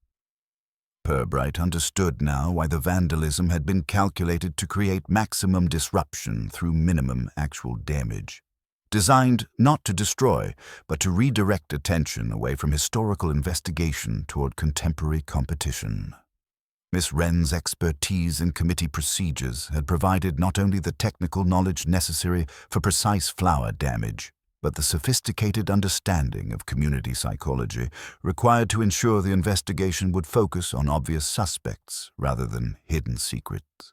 Purbright understood now why the vandalism had been calculated to create maximum disruption through minimum actual damage, designed not to destroy, but to redirect attention away from historical investigation toward contemporary competition. Miss Wren's expertise in committee procedures had provided not only the technical knowledge necessary for precise flower damage, but the sophisticated understanding of community psychology required to ensure the investigation would focus on obvious suspects rather than hidden secrets.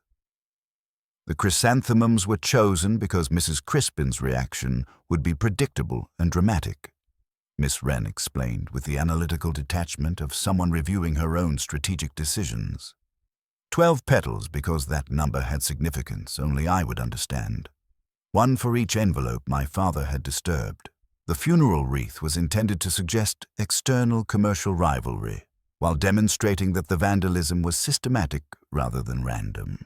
The chrysanthemums were chosen because Mrs. Crispin's reaction would be predictable and dramatic, Miss Wren explained with the analytical detachment of someone reviewing her own strategic decisions. 12 petals because that number had significance only I would understand. One for each envelope my father had disturbed. The funeral wreath was intended to suggest external commercial rivalry, while demonstrating that the vandalism was systematic rather than random.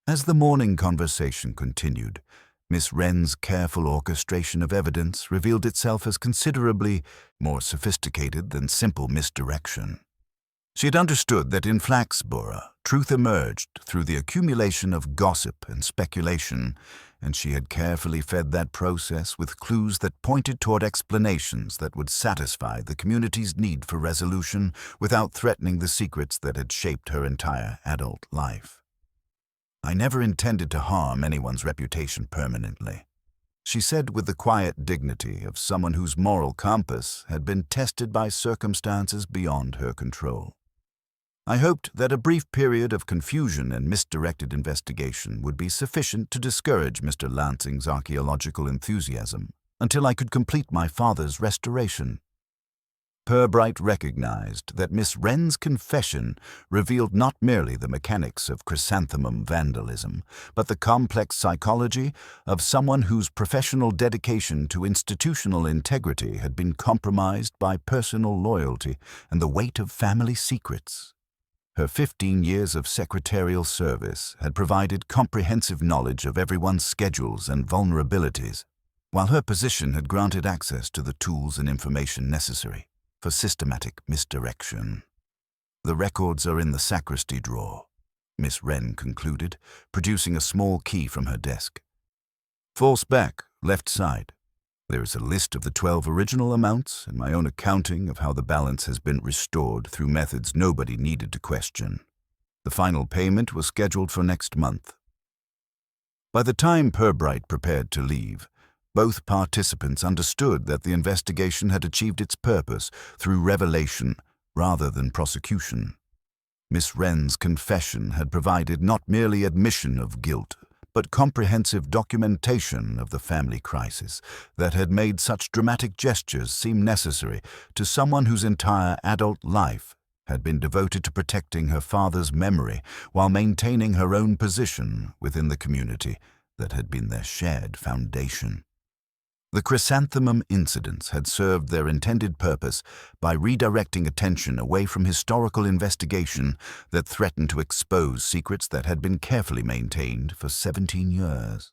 As the morning conversation continued, Miss Wren's careful orchestration of evidence revealed itself as considerably more sophisticated than simple misdirection. She had understood that in Flaxborough, truth emerged through the accumulation of gossip and speculation, and she had carefully fed that process with clues that pointed toward explanations that would satisfy the community's need for resolution without threatening the secrets that had shaped her entire adult life. I never intended to harm anyone's reputation permanently, she said with the quiet dignity of someone whose moral compass had been tested by circumstances beyond her control. I hoped that a brief period of confusion and misdirected investigation would be sufficient to discourage Mr. Lansing's archaeological enthusiasm until I could complete my father's restoration. Purbright recognized that Miss Wren's confession revealed not merely the mechanics of chrysanthemum vandalism, but the complex psychology of someone whose professional dedication to institutional integrity had been compromised by personal loyalty and the weight of family secrets. Her 15 years of secretarial service had provided comprehensive knowledge of everyone's schedules and vulnerabilities, while her position had granted access to the tools and information necessary for systematic misdirection. The records are in the sacristy drawer, Miss Wren concluded, producing a small key from her desk. False back, left side. There is a list of the 12 original amounts and my own accounting of how the balance has been restored through methods nobody needed to question. The final payment was scheduled for next month. By the time Purbright prepared to leave, both participants understood that the investigation had achieved its purpose through revelation rather than prosecution. Miss Wren's confession had provided not merely admission of guilt, but comprehensive documentation of the family crisis that had made such dramatic gestures seem necessary to someone whose entire adult life had been devoted to protecting her father's memory while maintaining her own position within the community that had been their shared foundation. The chrysanthemum incidents had served their intended purpose by redirecting attention away from historical investigation that threatened to expose secrets that had been carefully maintained for 17 years.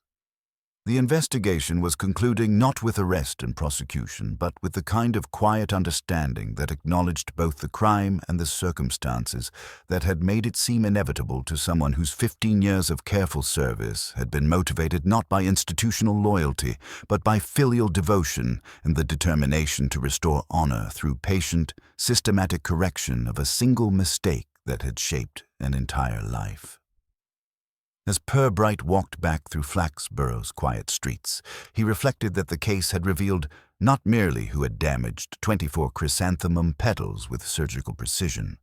The investigation was concluding not with arrest and prosecution, but with the kind of quiet understanding that acknowledged both the crime and the circumstances that had made it seem inevitable to someone whose 15 years of careful service had been motivated not by institutional loyalty, but by filial devotion and the determination to restore honor through patient, systematic correction of a single mistake that had shaped an entire life. As Purbright walked back through Flaxborough's quiet streets, he reflected that the case had revealed not merely who had damaged 24 chrysanthemum petals with surgical precision,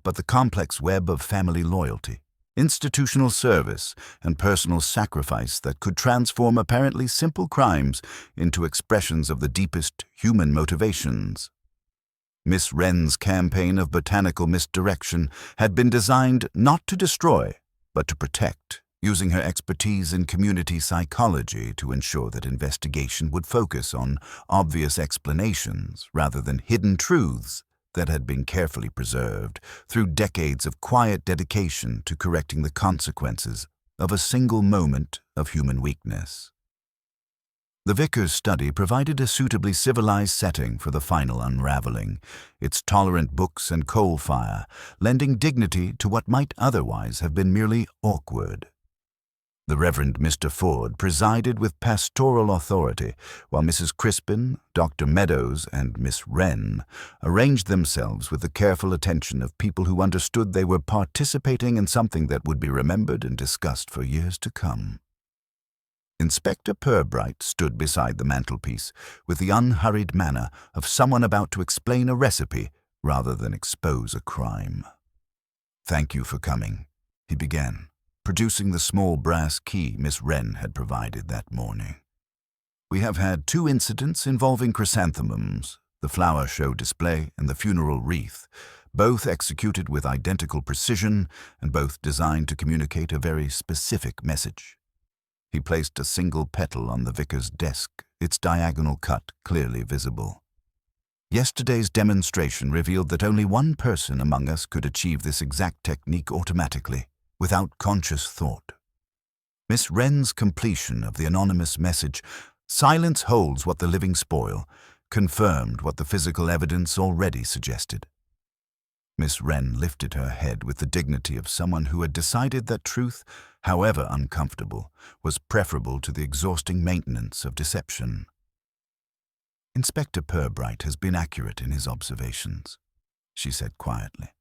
but the complex web of family loyalty, institutional service, and personal sacrifice that could transform apparently simple crimes into expressions of the deepest human motivations. Miss Wren's campaign of botanical misdirection had been designed not to destroy, but to protect, using her expertise in community psychology to ensure that investigation would focus on obvious explanations rather than hidden truths that had been carefully preserved through decades of quiet dedication to correcting the consequences of a single moment of human weakness. The vicar's study provided a suitably civilized setting for the final unraveling, its tolerant books and coal fire lending dignity to what might otherwise have been merely awkward. The Reverend Mr. Ford presided with pastoral authority, while Mrs. Crispin, Dr. Meadows, and Miss Wren arranged themselves with the careful attention of people who understood they were participating in something that would be remembered and discussed for years to come. Inspector Purbright stood beside the mantelpiece with the unhurried manner of someone about to explain a recipe rather than expose a crime. "Thank you for coming," he began, producing the small brass key Miss Wren had provided that morning. "We have had 2 incidents involving chrysanthemums, the flower show display and the funeral wreath, both executed with identical precision and both designed to communicate a very specific message." He placed a single petal on the vicar's desk, its diagonal cut clearly visible. "Yesterday's demonstration revealed that only one person among us could achieve this exact technique automatically, without conscious thought. Miss Wren's completion of the anonymous message, 'Silence holds what the living spoil,' confirmed what the physical evidence already suggested." Miss Wren lifted her head with the dignity of someone who had decided that truth, however uncomfortable, was preferable to the exhausting maintenance of deception. "Inspector Purbright has been accurate in his observations," she said quietly.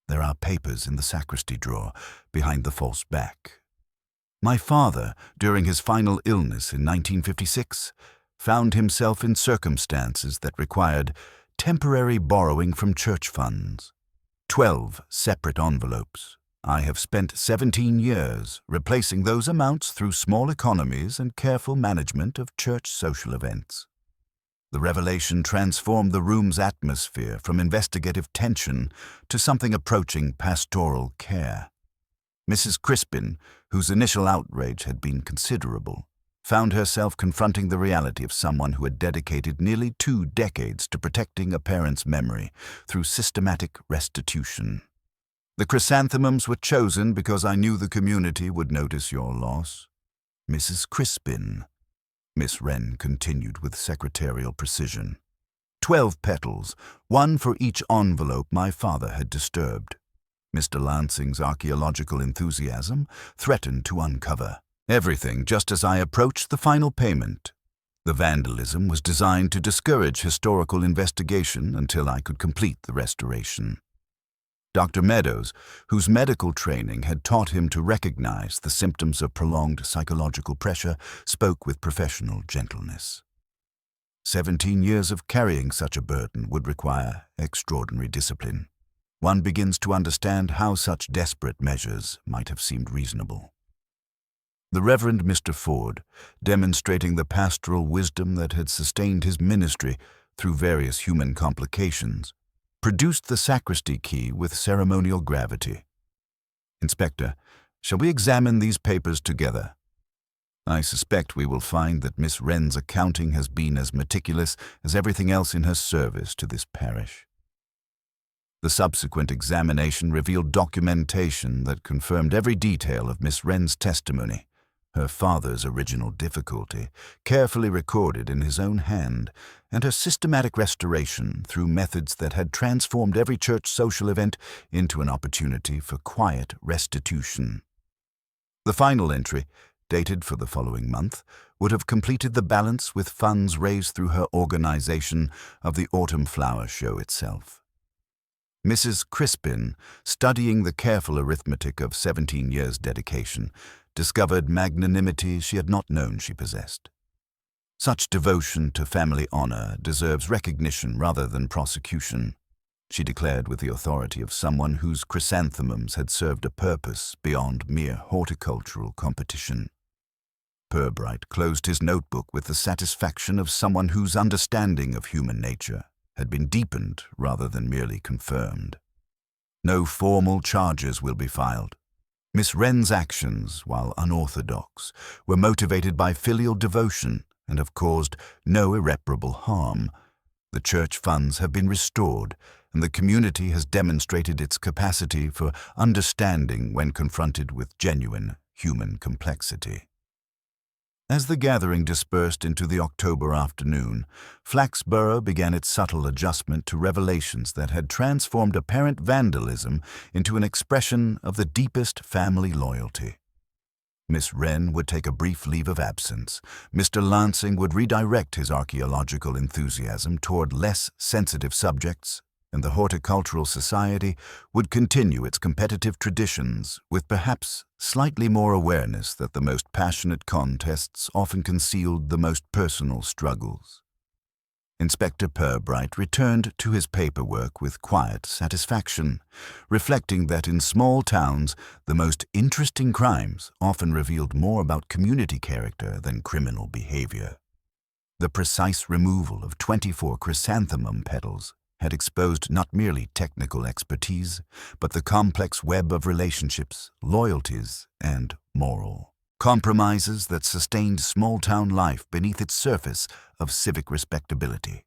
"There are papers in the sacristy drawer behind the false back. My father, during his final illness in 1956, found himself in circumstances that required temporary borrowing from church funds. 12 separate envelopes. I have spent 17 years replacing those amounts through small economies and careful management of church social events. The revelation transformed the room's atmosphere from investigative tension to something approaching pastoral care. Mrs. Crispin, whose initial outrage had been considerable, found herself confronting the reality of someone who had dedicated nearly 2 decades to protecting a parent's memory through systematic restitution. The chrysanthemums were chosen because I knew the community would notice your loss. Mrs. Crispin," Miss Wren continued with secretarial precision. 12 petals, 1 for each envelope my father had disturbed. Mr. Lansing's archaeological enthusiasm threatened to uncover everything just as I approached the final payment. The vandalism was designed to discourage historical investigation until I could complete the restoration. Dr. Meadows, whose medical training had taught him to recognize the symptoms of prolonged psychological pressure, spoke with professional gentleness. 17 years of carrying such a burden would require extraordinary discipline. One begins to understand how such desperate measures might have seemed reasonable. The Reverend Mr. Ford, demonstrating the pastoral wisdom that had sustained his ministry through various human complications, produced the sacristy key with ceremonial gravity. "Inspector, shall we examine these papers together? I suspect we will find that Miss Wren's accounting has been as meticulous as everything else in her service to this parish." The subsequent examination revealed documentation that confirmed every detail of Miss Wren's testimony, her father's original difficulty, carefully recorded in his own hand, and her systematic restoration through methods that had transformed every church social event into an opportunity for quiet restitution. The final entry, dated for the following month, would have completed the balance with funds raised through her organization of the Autumn Flower Show itself. Mrs. Crispin, studying the careful arithmetic of 17 years' dedication, discovered magnanimity she had not known she possessed. Such devotion to family honor deserves recognition rather than prosecution, she declared with the authority of someone whose chrysanthemums had served a purpose beyond mere horticultural competition. Purbright closed his notebook with the satisfaction of someone whose understanding of human nature had been deepened rather than merely confirmed. No formal charges will be filed. Miss Wren's actions, while unorthodox, were motivated by filial devotion and have caused no irreparable harm. The church funds have been restored, and the community has demonstrated its capacity for understanding when confronted with genuine human complexity. As the gathering dispersed into the October afternoon, Flaxborough began its subtle adjustment to revelations that had transformed apparent vandalism into an expression of the deepest family loyalty. Miss Wren would take a brief leave of absence. Mr. Lansing would redirect his archaeological enthusiasm toward less sensitive subjects, and the Horticultural Society would continue its competitive traditions with perhaps slightly more awareness that the most passionate contests often concealed the most personal struggles. Inspector Purbright returned to his paperwork with quiet satisfaction, reflecting that in small towns the most interesting crimes often revealed more about community character than criminal behavior. The precise removal of 24 chrysanthemum petals had exposed not merely technical expertise, but the complex web of relationships, loyalties, and moral compromises that sustained small-town life beneath its surface of civic respectability.